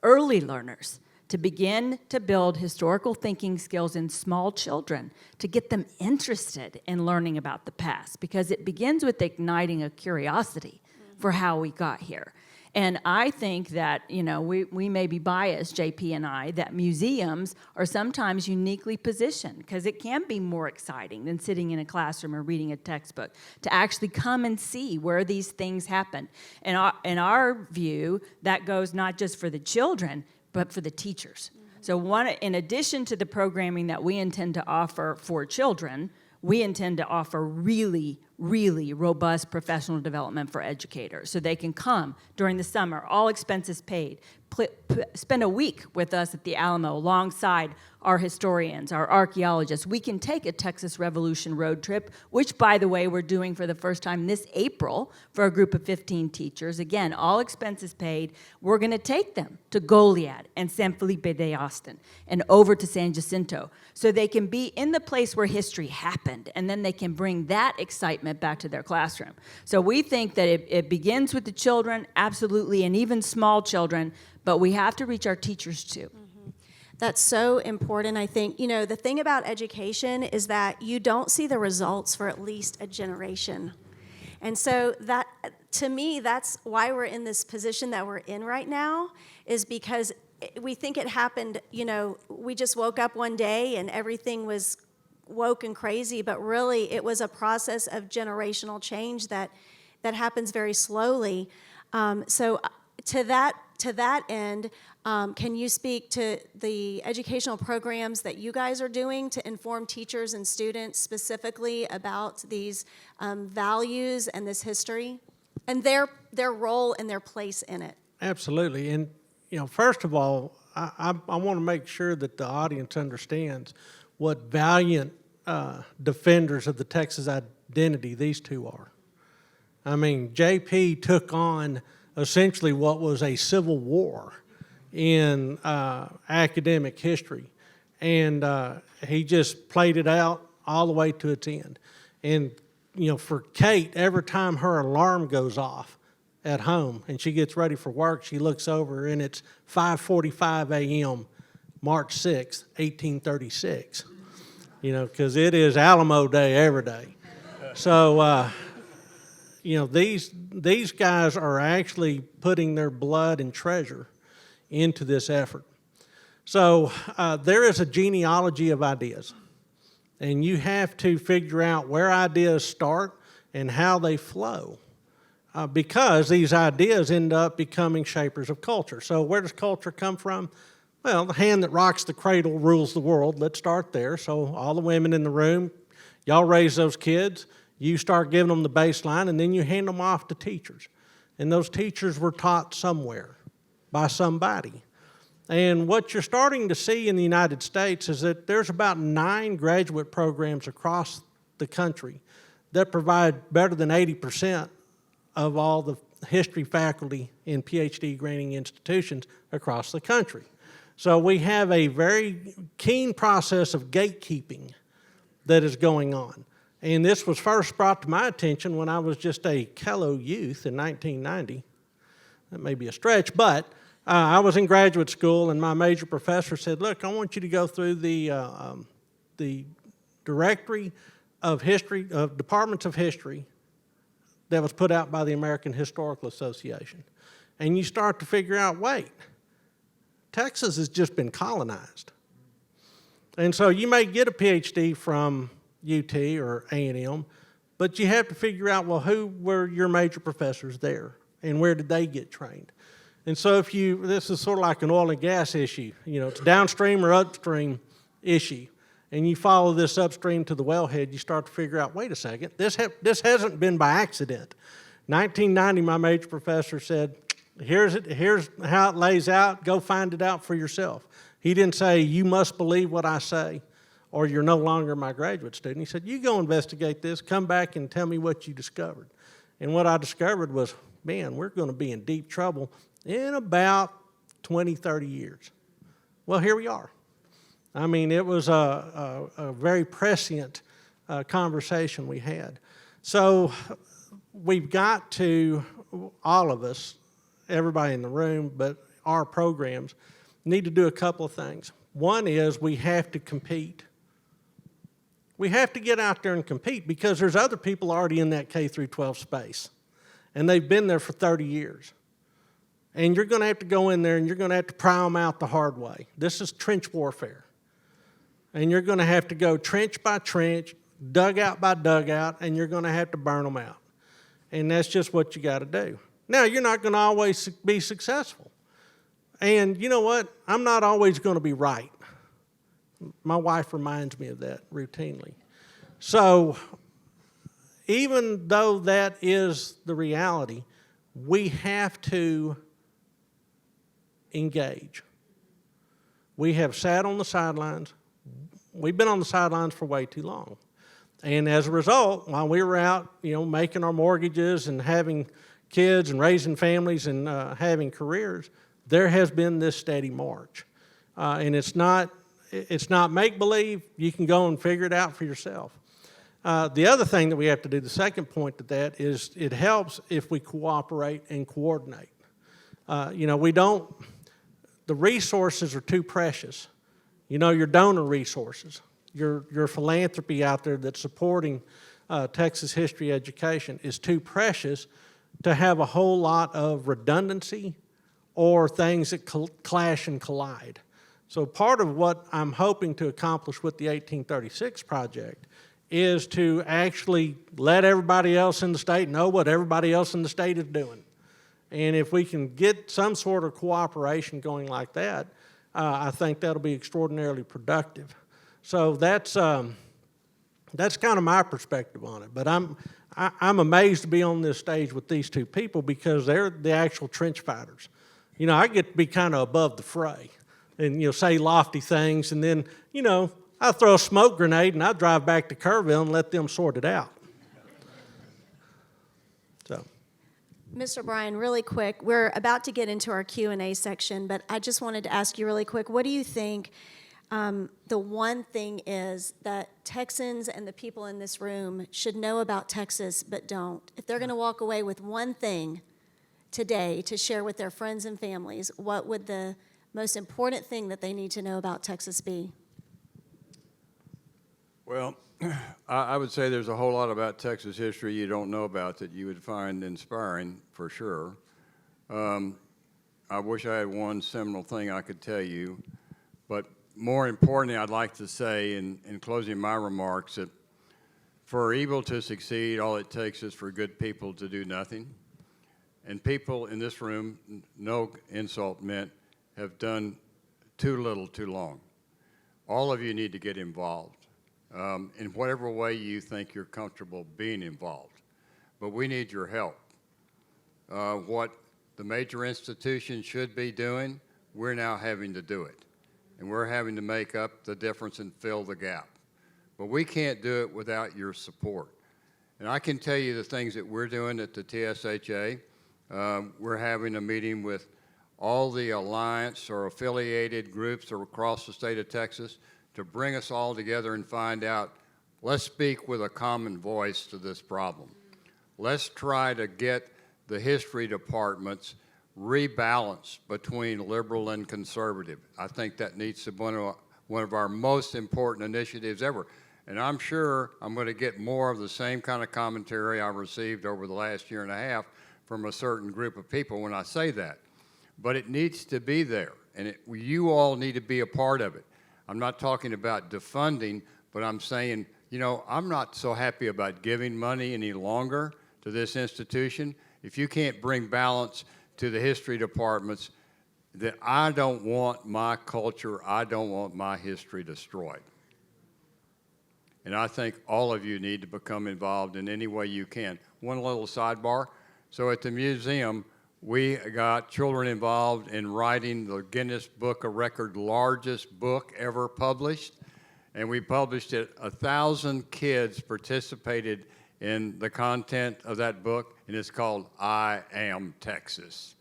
early learners, to begin to build historical thinking skills in small children, to get them interested in learning about the past, because it begins with igniting a curiosity for how we got here. And I think that, you know, we may be biased, JP and I, that museums are sometimes uniquely positioned, because it can be more exciting than sitting in a classroom or reading a textbook, to actually come and see where these things happen. And in our view, that goes not just for the children, but for the teachers. So in addition to the programming that we intend to offer for children, we intend to offer really, really robust professional development for educators, so they can come during the summer, all expenses paid, spend a week with us at the Alamo alongside our historians, our archaeologists. We can take a Texas Revolution road trip, which, by the way, we're doing for the first time this April for a group of 15 teachers. Again, all expenses paid. We're going to take them to Goliad and San Felipe de Austin and over to San Jacinto, so they can be in the place where history happened, and then they can bring that excitement back to their classroom. So we think that it begins with the children, absolutely, and even small children, but we have to reach our teachers too. That's so important. I think, you know, the thing about education is that you don't see the results for at least a generation. And so that, to me, that's why we're in this position that we're in right now, is because we think it happened, you know, we just woke up one day and everything was woke and crazy, but really it was a process of generational change that happens very slowly. So to that end, can you speak to the educational programs that you guys are doing to inform teachers and students specifically about these values and this history and their role and their place in it? Absolutely. And, you know, first of all, I want to make sure that the audience understands what valiant defenders of the Texas identity these two are. I mean, JP took on essentially what was a civil war in academic history, and he just played it out all the way to its end. And, you know, for Kate, every time her alarm goes off at home and she gets ready for work, she looks over and it's 5:45 a.m., March 6th, 1836, you know, because it is Alamo Day every day. So, you know, these guys are actually putting their blood and treasure into this effort. So there is a genealogy of ideas, and you have to figure out where ideas start and how they flow, because these ideas end up becoming shapers of culture. So where does culture come from? Well, the hand that rocks the cradle rules the world. Let's start there. So all the women in the room, y'all raise those kids. You start giving them the baseline, and then you hand them off to teachers. And those teachers were taught somewhere by somebody. And what you're starting to see in the United States is that there's about 9 graduate programs across the country that provide better than 80% of all the history faculty in PhD granting institutions across the country. So we have a very keen process of gatekeeping that is going on. And this was first brought to my attention when I was just a Kello youth in 1990. That may be a stretch, but I was in graduate school, and my major professor said, look, I want you to go through the directory of history, of departments of history that was put out by the American Historical Association. And you start to figure out, wait, Texas has just been colonized. And so you may get a PhD from UT or A&M, but you have to figure out, well, who were your major professors there, and where did they get trained? And so this is sort of like an oil and gas issue. You know, it's downstream or upstream issue. And you follow this upstream to the wellhead, you start to figure out, wait a second, this hasn't been by accident. 1990, my major professor said, here's how it lays out, go find it out for yourself. He didn't say, you must believe what I say, or you're no longer my graduate student. He said, you go investigate this, come back and tell me what you discovered. And what I discovered was, man, we're going to be in deep trouble in about 20, 30 years. Well, here we are. I mean, it was a very prescient conversation we had. So we've got to, all of us, everybody in the room, but our programs, need to do a couple of things. One is we have to compete. We have to get out there and compete because there's other people already in that K through 12 space, and they've been there for 30 years. And you're going to have to go in there and you're going to have to pry them out the hard way. This is trench warfare. And you're going to have to go trench by trench, dugout by dugout, and you're going to have to burn them out. And that's just what you got to do. Now, you're not going to always be successful. And you know what? I'm not always going to be right. My wife reminds me of that routinely. So even though that is the reality, we have to engage. We have sat on the sidelines. We've been on the sidelines for way too long. And as a result, while we were out, making our mortgages and having kids and raising families and having careers, there has been this steady march. And it's not make-believe. You can go and figure it out for yourself. The other thing that we have to do, the second point to that, is it helps if we cooperate and coordinate. The resources are too precious. Your donor resources, your philanthropy out there that's supporting Texas history education is too precious to have a whole lot of redundancy or things that clash and collide. So part of what I'm hoping to accomplish with the 1836 project is to actually let everybody else in the state know what everybody else in the state is doing. And if we can get some sort of cooperation going like that, I think that'll be extraordinarily productive. So that's kind of my perspective on it. But I'm amazed to be on this stage with these two people because they're the actual trench fighters. I get to be kind of above the fray and, say lofty things. And then, I throw a smoke grenade and I drive back to Kerrville and let them sort it out. So. Mr. Bryan, really quick, we're about to get into our Q&A section, but I just wanted to ask you really quick, what do you think the one thing is that Texans and the people in this room should know about Texas but don't? If they're going to walk away with one thing today to share with their friends and families, what would the most important thing that they need to know about Texas be? Well, I would say there's a whole lot about Texas history you don't know about that you would find inspiring, for sure. I wish I had one seminal thing I could tell you, but more importantly, I'd like to say in closing my remarks that for evil to succeed, all it takes is for good people to do nothing. And people in this room, no insult meant, have done too little too long. All of you need to get involved. In whatever way you think you're comfortable being involved. But we need your help. What the major institutions should be doing, we're now having to do it. And we're having to make up the difference and fill the gap. But we can't do it without your support. And I can tell you the things that we're doing at the TSHA. We're having a meeting with all the alliance or affiliated groups across the state of Texas to bring us all together and find out, let's speak with a common voice to this problem. Let's try to get the history departments rebalanced between liberal and conservative. I think that needs to be one of our most important initiatives ever. And I'm sure I'm going to get more of the same kind of commentary I received over the last year and a half from a certain group of people when I say that. But it needs to be there, and you all need to be a part of it. I'm not talking about defunding, but I'm saying, I'm not so happy about giving money any longer to this institution. If you can't bring balance to the history departments, that I don't want my culture, I don't want my history destroyed. And I think all of you need to become involved in any way you can. One little sidebar. So at the museum, we got children involved in writing the Guinness Book of Record largest book ever published. and we published it. 1,000 kids participated in the content of that book, and it's called I Am Texas.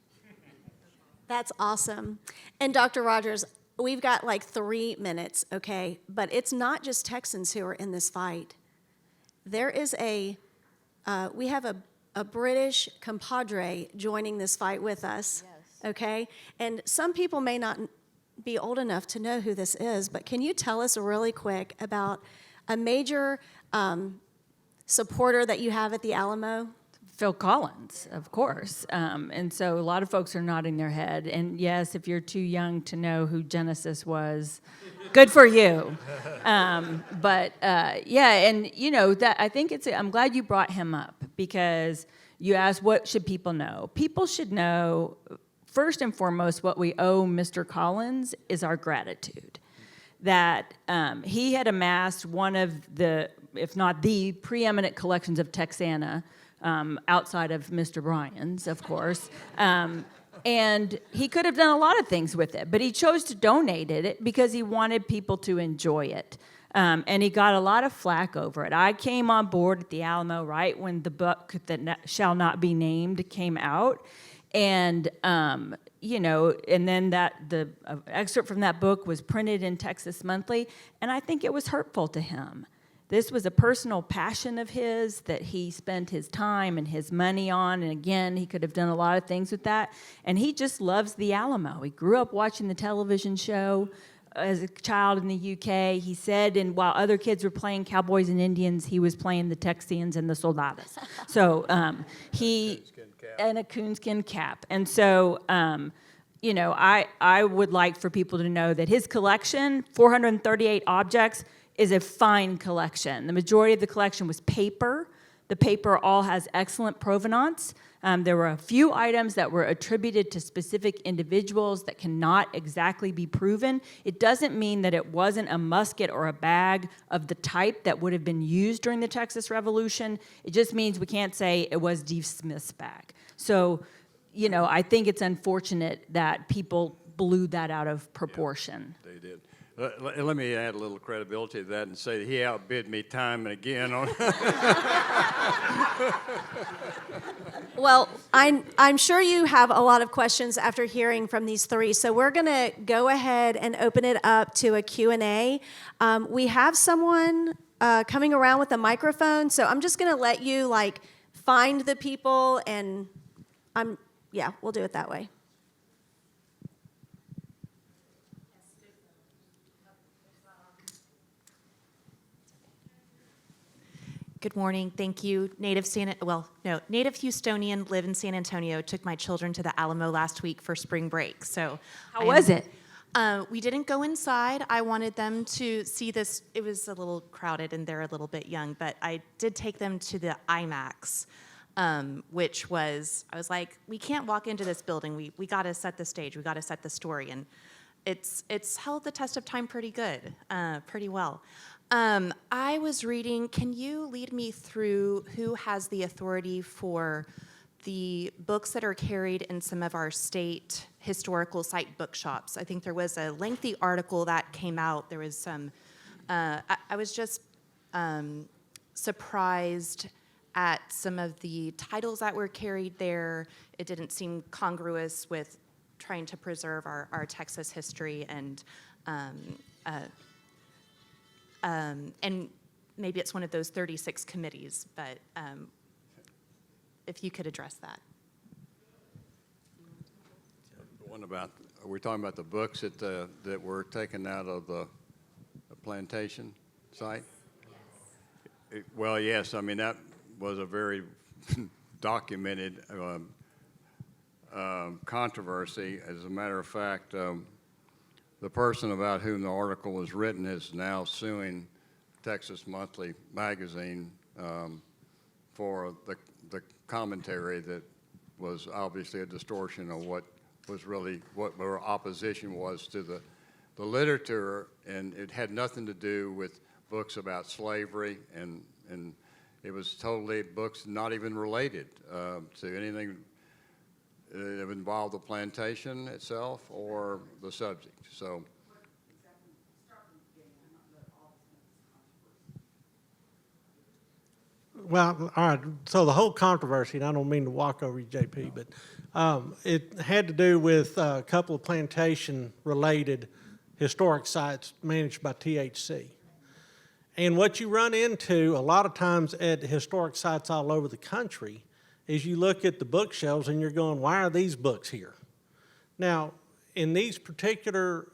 That's awesome. And Dr. Rogers, we've got like 3 minutes, okay? But it's not just Texans who are in this fight. There is we have a British compadre joining this fight with us, okay? And some people may not be old enough to know who this is, but can you tell us really quick about a major supporter that you have at the Alamo? Phil Collins, of course. And so a lot of folks are nodding their head. And yes, if you're too young to know who Genesis was, good for you. Yeah, and you know, that I think I'm glad you brought him up, because you asked what should people know. People should know, first and foremost, what we owe Mr. Collins is our gratitude. That he had amassed one of the, if not the preeminent collections of Texana, outside of Mr. Bryan's, of course. And he could have done a lot of things with it, but he chose to donate it because he wanted people to enjoy it. And he got a lot of flack over it. I came on board at the Alamo right when the book that shall not be named came out. And, you know, and then the excerpt from that book was printed in Texas Monthly, and I think it was hurtful to him. This was a personal passion of his that he spent his time and his money on, and again, he could have done a lot of things with that. And he just loves the Alamo. He grew up watching the television show as a child in the UK. He said, and while other kids were playing cowboys and Indians, he was playing the Texians and the Soldados. So and a coonskin cap. And so, you know, I would like for people to know that his collection, 438 objects, is a fine collection. The majority of the collection was paper. The paper all has excellent provenance. There were a few items that were attributed to specific individuals that cannot exactly be proven. It doesn't mean that it wasn't a musket or a bag of the type that would have been used during the Texas Revolution. It just means we can't say it was Steve Smith's bag. So, you know, I think it's unfortunate that people blew that out of proportion. Yeah, they did. Let me add a little credibility to that and say that he outbid me time and again on. Well, I'm sure you have a lot of questions after hearing from these three, so we're going to go ahead and open it up to a Q&A. We have someone coming around with a microphone, so I'm just going to let you like find the people, and yeah, we'll do it that way. Good morning. Thank you. Native Houstonian, live in San Antonio. Took my children to the Alamo last week for spring break. So How was it? We didn't go inside. I wanted them to see this. It was a little crowded and they're a little bit young, but I did take them to the IMAX, which was, I was like, we can't walk into this building. We got to set the stage. We got to set the story. And it's held the test of time pretty good, pretty well. I was reading, can you lead me through who has the authority for the books that are carried in some of our state historical site bookshops? I think there was a lengthy article that came out. There was some, I was just surprised at some of the titles that were carried there. It didn't seem congruous with trying to preserve our Texas history, and maybe it's one of those 36 committees, but if you could address that. The one about, are we talking about the books that were taken out of the plantation site? Well, yes. I mean, that was a very documented controversy. As a matter of fact, the person about whom the article was written is now suing Texas Monthly magazine for the commentary that was obviously a distortion of what was really what our opposition was to the literature, and it had nothing to do with books about slavery, and it was totally books not even related to anything that involved the plantation itself or the subject. So, well, all right, so the whole controversy, and I don't mean to walk over you, JP, but it had to do with a couple of plantation-related historic sites managed by THC. And what you run into a lot of times at historic sites all over the country is you look at the bookshelves and you're going, why are these books here? Now, in these particular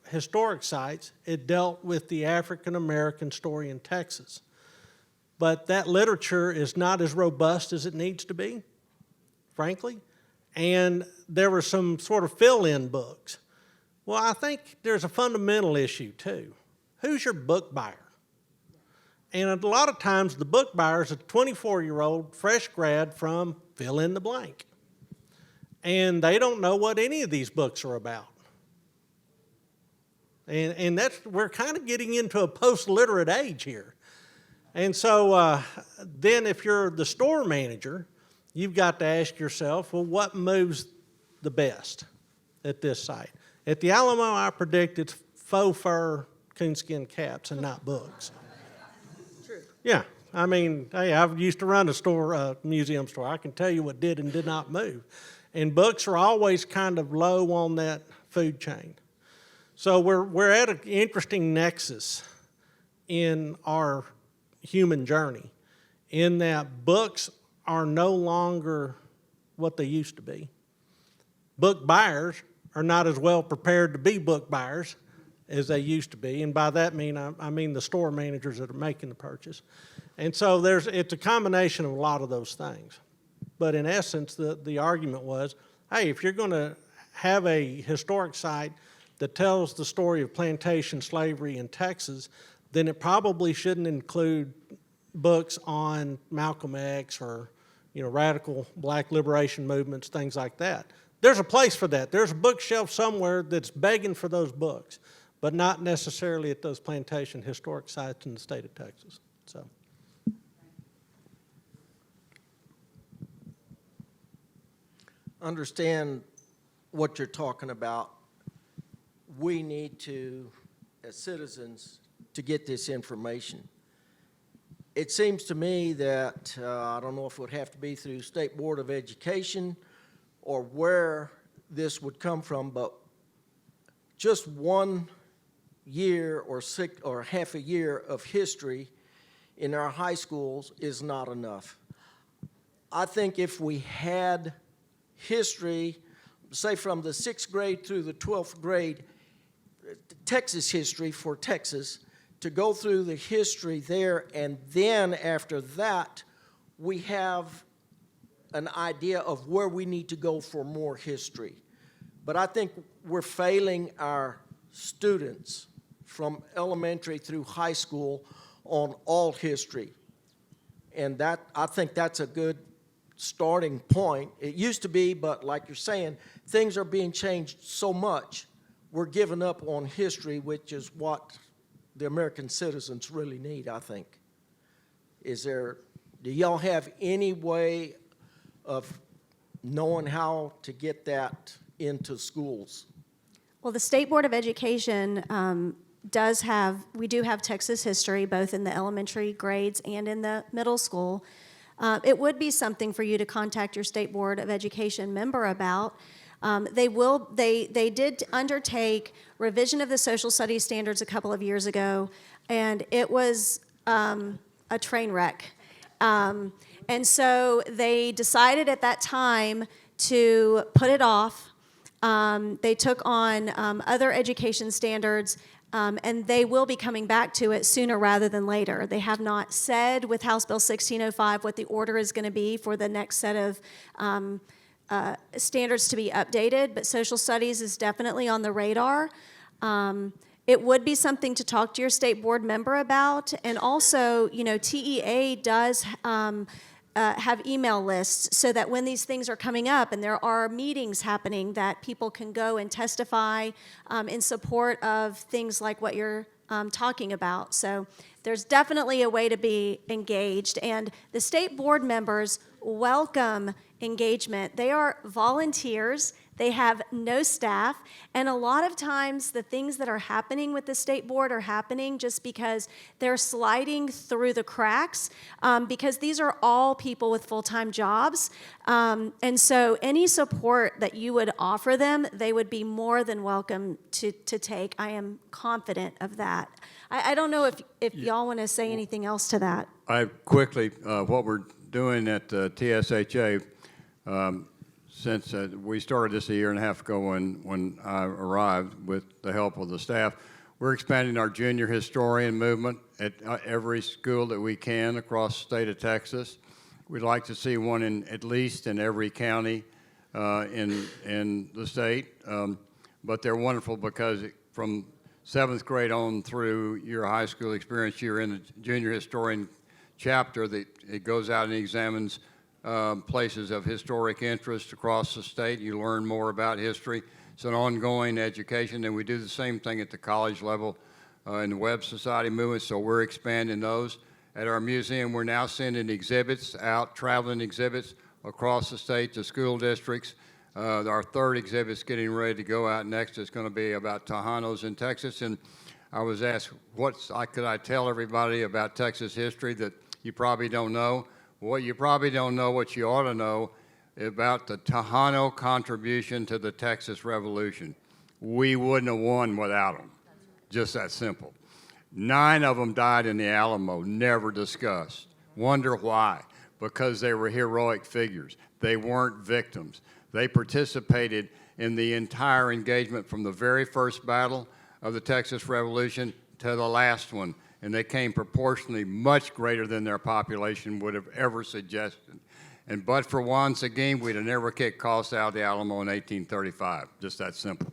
historic sites, it dealt with the African-American story in Texas. But that literature is not as robust as it needs to be, frankly. And there were some sort of fill-in books. Well, I think there's a fundamental issue, too. Who's your book buyer? And a lot of times the book buyer is a 24-year-old fresh grad from fill in the blank. And they don't know what any of these books are about. And we're kind of getting into a post-literate age here. And so then if you're the store manager, you've got to ask yourself, well, what moves the best at this site? At the Alamo, I predict it's faux fur coonskin caps and not books. True. Yeah. I mean, hey, I used to run a store, museum store. I can tell you what did and did not move. And books are always kind of low on that food chain. So we're at an interesting nexus in our human journey in that books are no longer what they used to be. Book buyers are not as well prepared to be book buyers as they used to be, and by that I mean the store managers that are making the purchase. And so it's a combination of a lot of those things. But in essence, the argument was, hey, if you're going to have a historic site that tells the story of plantation slavery in Texas, then it probably shouldn't include books on Malcolm X or, radical black liberation movements, things like that. There's a place for that. There's a bookshelf somewhere that's begging for those books, but not necessarily at those plantation historic sites in the state of Texas. So. Understand what you're talking about. We need to, as citizens, to get this information. It seems to me that, I don't know if it would have to be through State Board of Education or where this would come from, but just 1 year or half a year of history in our high schools is not enough. I think if we had history, say from the 6th grade through the 12th grade, Texas history for Texas, to go through the history there, and then after that, we have an idea of where we need to go for more history. But I think we're failing our students from elementary through high school on all history. And I think that's a good starting point. It used to be, but like you're saying, things are being changed so much, we're giving up on history, which is what the American citizens really need, I think. Do y'all have any way of knowing how to get that into schools? Well, the State Board of Education we do have Texas history, both in the elementary grades and in the middle school. It would be something for you to contact your State Board of Education member about. They did undertake revision of the social studies standards a couple of years ago, and it was a train wreck. And so they decided at that time to put it off. They took on other education standards, and they will be coming back to it sooner rather than later. They have not said with House Bill 1605 what the order is going to be for the next set of standards to be updated, but social studies is definitely on the radar. It would be something to talk to your state board member about, and also, TEA does have email lists so that when these things are coming up and there are meetings happening, that people can go and testify in support of things like what you're talking about. So there's definitely a way to be engaged, and the state board members welcome engagement. They are volunteers. They have no staff, and a lot of times the things that are happening with the state board are happening just because they're sliding through the cracks, because these are all people with full-time jobs. And so any support that you would offer them, they would be more than welcome to take. I am confident of that. I don't know if y'all want to say anything else to that. I quickly, what we're doing at TSHA, since we started this a year and a half ago when I arrived with the help of the staff, we're expanding our junior historian movement at every school that we can across the state of Texas. We'd like to see one at least in every county in the state, but they're wonderful because from 7th grade on through your high school experience, you're in the junior historian chapter that it goes out and examines places of historic interest across the state. You learn more about history. It's an ongoing education, and we do the same thing at the college level in the Web Society movement, so we're expanding those. At our museum, we're now sending exhibits out, traveling exhibits across the state to school districts. Our third exhibit's getting ready to go out next. It's going to be about Tejanos in Texas, and I was asked, could I tell everybody about Texas history that you probably don't know? Well, you probably don't know what you ought to know about the Tejano contribution to the Texas Revolution. We wouldn't have won without them. Just that simple. 9 of them died in the Alamo, never discussed. Wonder why? Because they were heroic figures. They weren't victims. They participated in the entire engagement from the very first battle of the Texas Revolution to the last one, and they came proportionally much greater than their population would have ever suggested. And but for Juan Seguin, we'd have never kicked Cost out of the Alamo in 1835. Just that simple.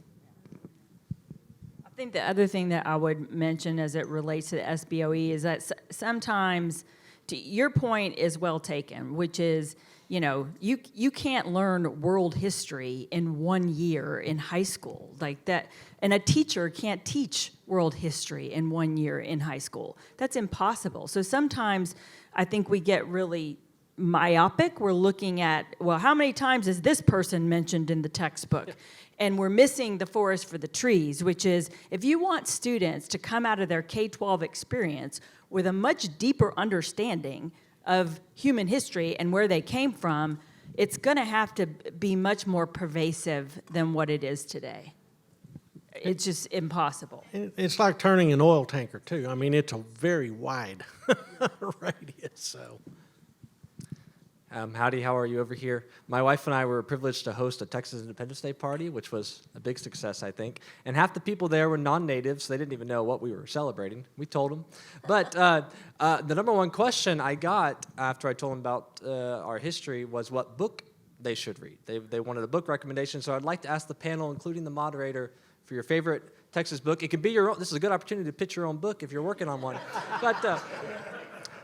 I think the other thing that I would mention as it relates to the SBOE is that sometimes, your point is well taken, which is, you know, you can't learn world history in 1 year in high school like that, and a teacher can't teach world history in 1 year in high school. That's impossible. So sometimes I think we get really myopic. We're looking at, well, how many times is this person mentioned in the textbook? And we're missing the forest for the trees, which is if you want students to come out of their K-12 experience with a much deeper understanding of human history and where they came from, it's going to have to be much more pervasive than what it is today. It's just impossible. It's like turning an oil tanker, too. I mean, it's a very wide radius, so. Howdy, how are you over here? My wife and I were privileged to host a Texas Independence Day party, which was a big success, I think. And half the people there were non-natives. They didn't even know what we were celebrating. We told them. But the number one question I got after I told them about our history was what book they should read. They wanted a book recommendation, so I'd like to ask the panel, including the moderator, for your favorite Texas book. It could be your own. This is a good opportunity to pitch your own book if you're working on one. But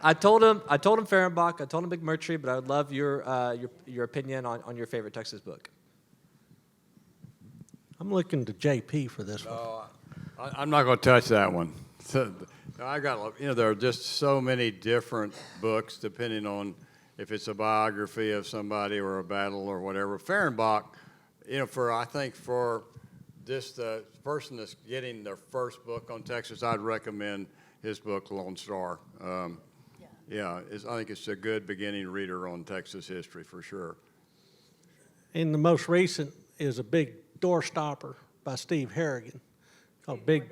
I told him Fehrenbach, I told him McMurtry, but I would love your opinion on your favorite Texas book. I'm looking to JP for this one. I'm not going to touch that one. I got, there are just so many different books depending on if it's a biography of somebody or a battle or whatever. Fehrenbach, I think for this the person that's getting their first book on Texas, I'd recommend his book Lone Star. I think it's a good beginning reader on Texas history for sure. And the most recent is a big doorstopper by Steve Harrigan called Big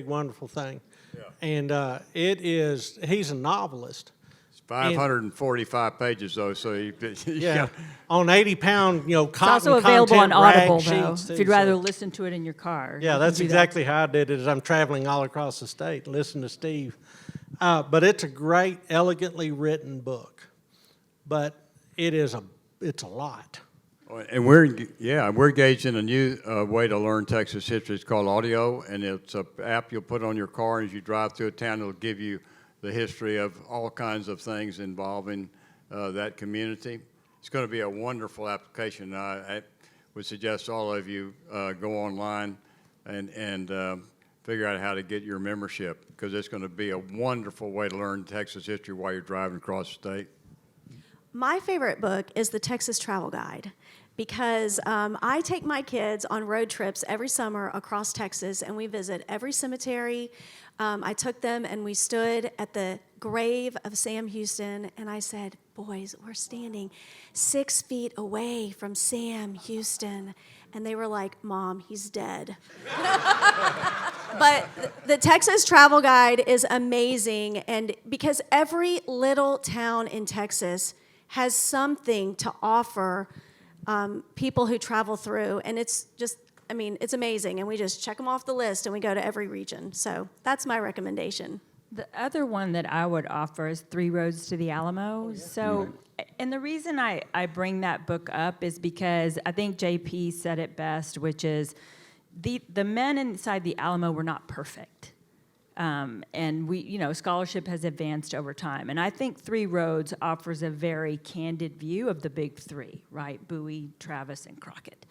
Wonderful Thing. Yeah. And he's a novelist. It's 545 pages though, so you got, on 80-pound, cotton It's also available on content rag Audible, though, sheets, if too, you'd rather so- listen to it in your car. Yeah, you that's can do that. exactly how I did it as I'm traveling all across the state and listening to Steve. But it's a great, elegantly written book. But it's a lot. and we're engaged in a new way to learn Texas history. It's called audio, and it's an app you'll put on your car, and as you drive through a town, it'll give you the history of all kinds of things involving that community. It's going to be a wonderful application. I would suggest all of you go online and figure out how to get your membership, because it's going to be a wonderful way to learn Texas history while you're driving across the state. My favorite book is the Texas Travel Guide, because I take my kids on road trips every summer across Texas, and we visit every cemetery. I took them and we stood at the grave of Sam Houston, and I said, boys, we're standing 6 feet away from Sam Houston. And they were like, Mom, he's dead. But the Texas Travel Guide is amazing, and because every little town in Texas has something to offer people who travel through, and it's just, I mean, it's amazing, and we just check them off the list, and we go to every region. So that's my recommendation. The other one that I would offer is Three Roads to the Alamo. So, and the reason I bring that book up is because I think JP said it best, which is the men inside the Alamo were not perfect. And scholarship has advanced over time. And I think Three Roads offers a very candid view of the big three, right? Bowie, Travis, and Crockett.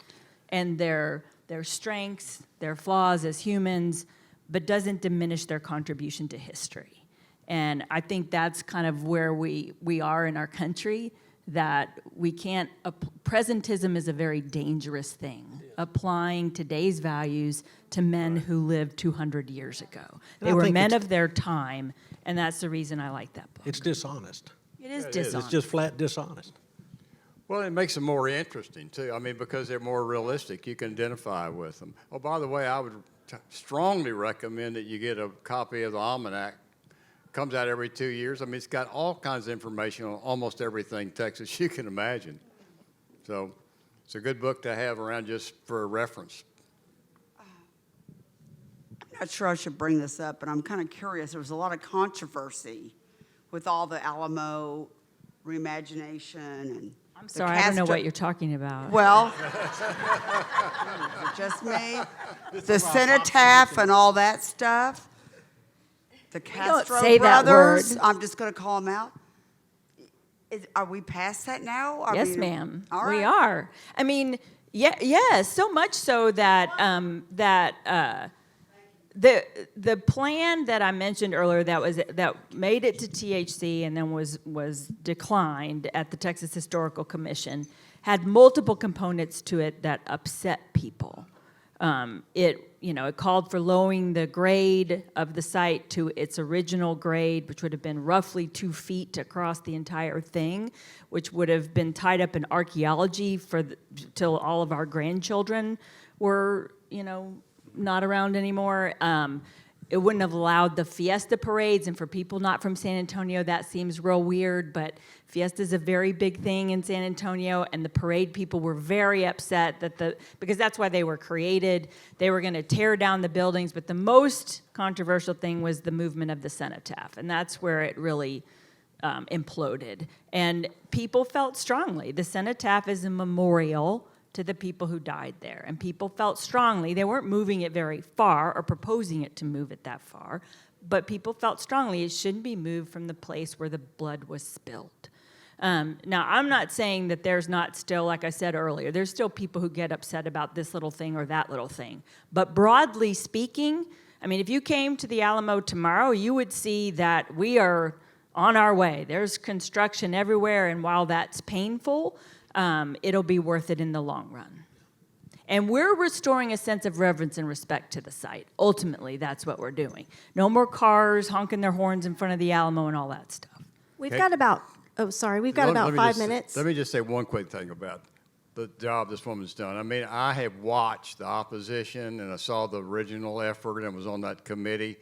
And their strengths, their flaws as humans, but doesn't diminish their contribution to history. And I think that's kind of where we are in our country, that we can't, presentism is a very dangerous thing, applying today's values to men who lived 200 years ago. They were men of their time, and that's the reason I like that book. It's dishonest. It is it is. dishonest. It's just flat dishonest. Well, it makes them more interesting, too. I mean, because they're more realistic. You can identify with them. Oh, by the way, I would strongly recommend that you get a copy of the Almanac. Comes out every 2 years. I mean, it's got all kinds of information on almost everything Texas you can imagine. So it's a good book to have around just for reference. I'm not sure I should bring this up, but I'm kind of curious. There was a lot of controversy with all the Alamo reimagination and I'm sorry, I don't know what you're talking about. Well, is it just me? The cenotaph and all that stuff. The Castro say that brothers. word. I'm just going to call them out. Are we past that now? Yes, ma'am. All We right. are. I mean, yes, so much so that the plan that I mentioned earlier that made it to THC and then was declined at the Texas Historical Commission had multiple components to it that upset people. It called for lowering the grade of the site to its original grade, which would have been roughly 2 feet across the entire thing, which would have been tied up in archaeology till all of our grandchildren were, not around anymore. It wouldn't have allowed the Fiesta parades, and for people not from San Antonio, that seems real weird, but Fiesta is a very big thing in San Antonio, and the parade people were very upset because that's why they were created. They were going to tear down the buildings, but the most controversial thing was the movement of the cenotaph, and that's where it really imploded. And people felt strongly. The cenotaph is a memorial to the people who died there. And people felt strongly, they weren't moving it very far or proposing it to move it that far, but people felt strongly it shouldn't be moved from the place where the blood was spilled. Now, I'm not saying that there's not still, like I said earlier, there's still people who get upset about this little thing or that little thing. But broadly speaking, I mean, if you came to the Alamo tomorrow, you would see that we are on our way. There's construction everywhere, and while that's painful, it'll be worth it in the long run. And we're restoring a sense of reverence and respect to the site. Ultimately, that's what we're doing. No more cars honking their horns in front of the Alamo and all that stuff. We've Okay. got about, we've got about 5 minutes. Let me just say one quick thing about the job this woman's done. I mean, I have watched the opposition, and I saw the original effort and was on that committee.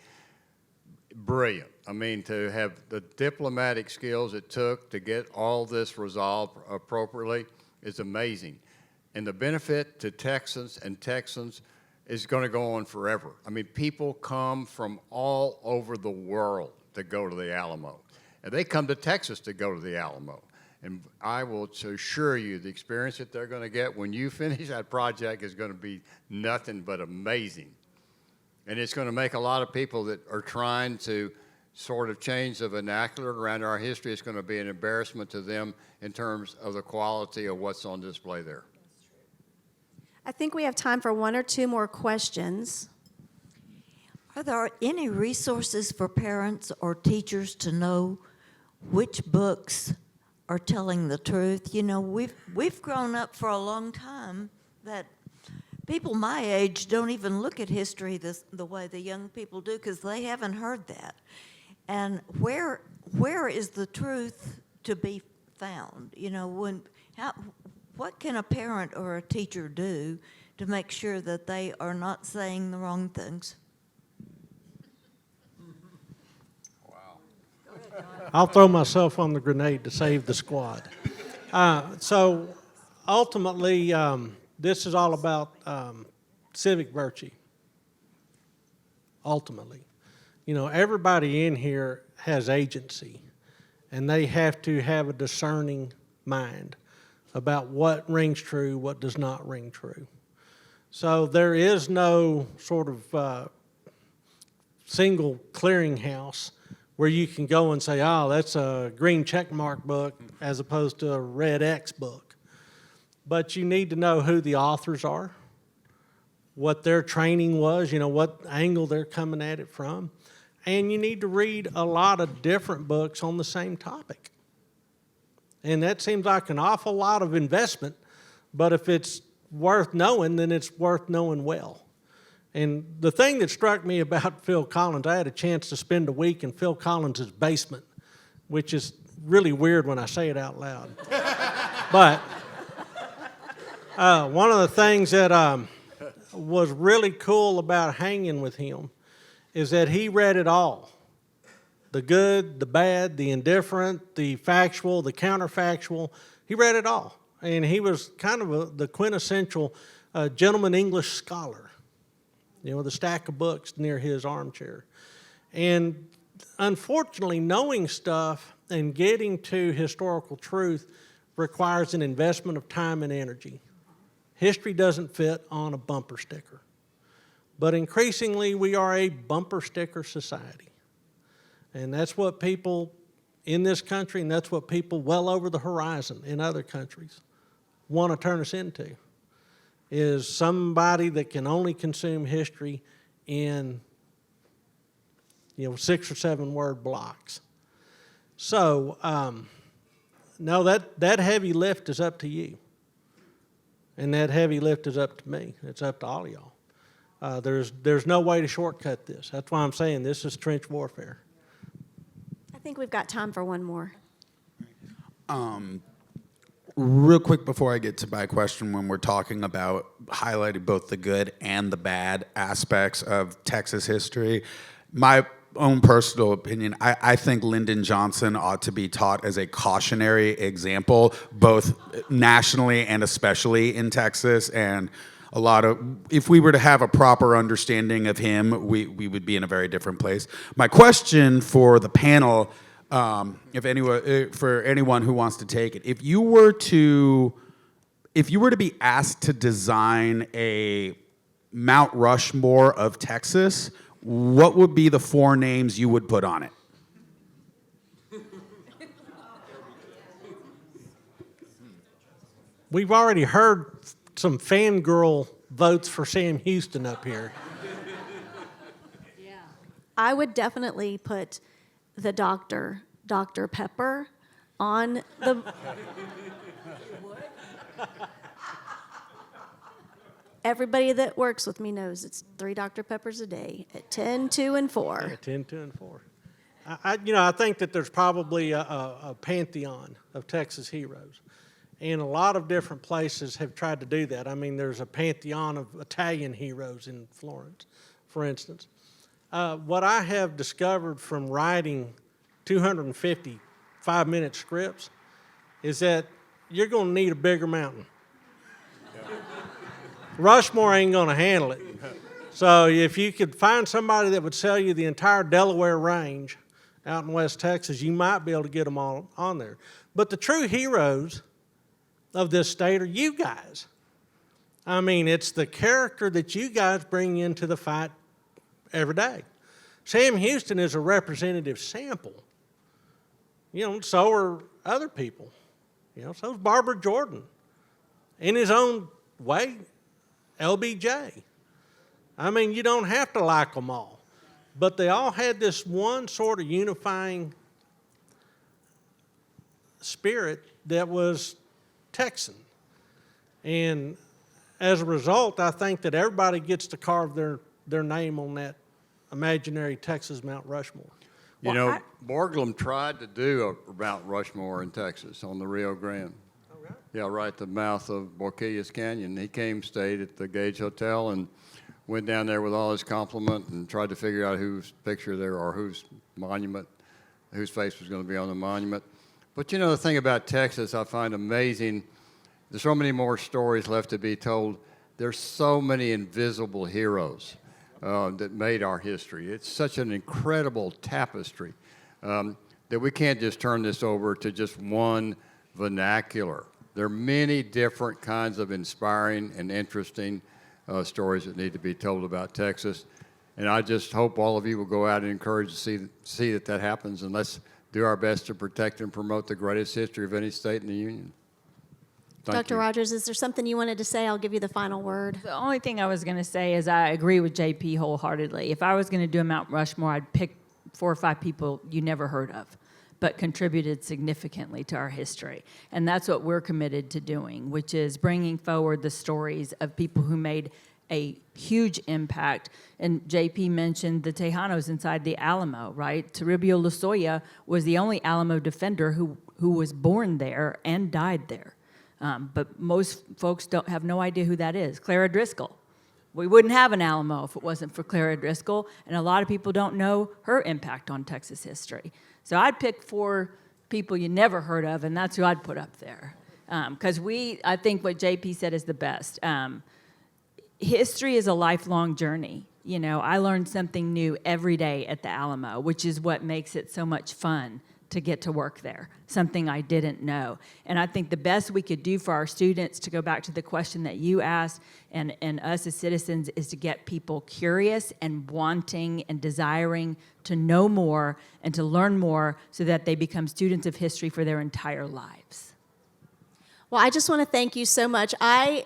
Brilliant. I mean, to have the diplomatic skills it took to get all this resolved appropriately is amazing. And the benefit to Texans is going to go on forever. I mean, people come from all over the world to go to the Alamo. And they come to Texas to go to the Alamo. And I will assure you the experience that they're going to get when you finish that project is going to be nothing but amazing. And it's going to make a lot of people that are trying to sort of change the vernacular around our history, it's going to be an embarrassment to them in terms of the quality of what's on display there. I think we have time for 1 or 2 more questions. Are there any resources for parents or teachers to know which books are telling the truth. You know, we've grown up for a long time that people my age don't even look at history the way the young people do because they haven't heard that. And where is the truth to be found? You know, what can a parent or a teacher do to make sure that they are not saying the wrong things? I'll throw myself on the grenade to save the squad. So ultimately, this is all about civic virtue. Ultimately, you know, everybody in here has agency, and they have to have a discerning mind about what rings true, what does not ring true. So there is no sort of single clearinghouse where you can go and say, oh, that's a green checkmark book as opposed to a red X book. But you need to know who the authors are, what their training was, you know, what angle they're coming at it from. And you need to read a lot of different books on the same topic. And that seems like an awful lot of investment, but if it's worth knowing, then it's worth knowing well. And the thing that struck me about Phil Collins, I had a chance to spend a week in Phil Collins' basement, which is really weird when I say it out loud. But one of the things that was really cool about hanging with him is that he read it all. The good, the bad, the indifferent, the factual, the counterfactual. He read it all. And he was kind of the quintessential gentleman English scholar, you know, with a stack of books near his armchair. And unfortunately, knowing stuff and getting to historical truth requires an investment of time and energy. History doesn't fit on a bumper sticker. But increasingly, we are a bumper sticker society. And that's what people in this country, and that's what people well over the horizon in other countries want to turn us into, is somebody that can only consume history in, you know, 6 or 7 word blocks. So, no, that heavy lift is up to you. And that heavy lift is up to me. It's up to all of y'all. There's no way to shortcut this. That's why I'm saying this is trench warfare. I think we've got time for one more. Real quick before I get to my question, when we're talking about highlighting both the good and the bad aspects of Texas history, my own personal opinion, I think Lyndon Johnson ought to be taught as a cautionary example, both nationally and especially in Texas. And if we were to have a proper understanding of him, we would be in a very different place. My question for the panel, for anyone who wants to take it, if you were to be asked to design a Mount Rushmore of Texas, what would be the 4 names you would put on it? We've already heard some fangirl votes for Sam Houston up here. I would definitely put the Dr. Pepper on the... Everybody that works with me knows it's 3 Dr. Peppers a day at 10, 2, and 4. Yeah, 10, 2, and 4. I think that there's probably a pantheon of Texas heroes. And a lot of different places have tried to do that. I mean, there's a pantheon of Italian heroes in Florence, for instance. What I have discovered from writing 250 5-minute scripts is that you're going to need a bigger mountain. Rushmore ain't going to handle it. So if you could find somebody that would sell you the entire Delaware range out in West Texas, you might be able to get them all on there. But the true heroes of this state are you guys. I mean, it's the character that you guys bring into the fight every day. Sam Houston is a representative sample. You know, so are other people. You know, so is Barbara Jordan. In his own way, LBJ. I mean, you don't have to like them all. But they all had this one sort of unifying spirit that was Texan. And as a result, I think that everybody gets to carve their name on that imaginary Texas Mount Rushmore. You know, Borglum tried to do a Mount Rushmore in Texas on the Rio Grande. Oh, right. Yeah, right at the mouth of Borquillas Canyon. He came, stayed at the Gage Hotel, and went down there with all his complement and tried to figure out whose picture there or whose monument, whose face was going to be on the monument. But you know, the thing about Texas I find amazing, there's so many more stories left to be told. There's so many invisible heroes that made our history. It's such an incredible tapestry that we can't just turn this over to just one vernacular. There are many different kinds of inspiring and interesting stories that need to be told about Texas. And I just hope all of you will go out and encourage to see that happens, and let's do our best to protect and promote the greatest history of any state in the Union. Thank Dr. you. Rogers, is there something you wanted to say? I'll give you the final word. The only thing I was going to say is I agree with JP wholeheartedly. If I was going to do a Mount Rushmore, I'd pick 4 or 5 people you never heard of, but contributed significantly to our history. And that's what we're committed to doing, which is bringing forward the stories of people who made a huge impact. And JP mentioned the Tejanos inside the Alamo, right? Toribio Lozoya was the only Alamo defender who was born there and died there. But most folks have no idea who that is. Clara Driscoll. We wouldn't have an Alamo if it wasn't for Clara Driscoll, and a lot of people don't know her impact on Texas history. So I'd pick 4 people you never heard of, and that's who I'd put up there. Because I think what JP said is the best. History is a lifelong journey. You know, I learned something new every day at the Alamo, which is what makes it so much fun to get to work there, something I didn't know. And I think the best we could do for our students, to go back to the question that you asked, and us as citizens, is to get people curious and wanting and desiring to know more and to learn more so that they become students of history for their entire lives. Well, I just want to thank you so much. I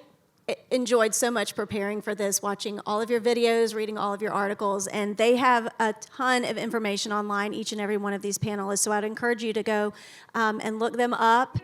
enjoyed so much preparing for this, watching all of your videos, reading all of your articles, and they have a ton of information online, each and every one of these panelists, so I'd encourage you to go and look them up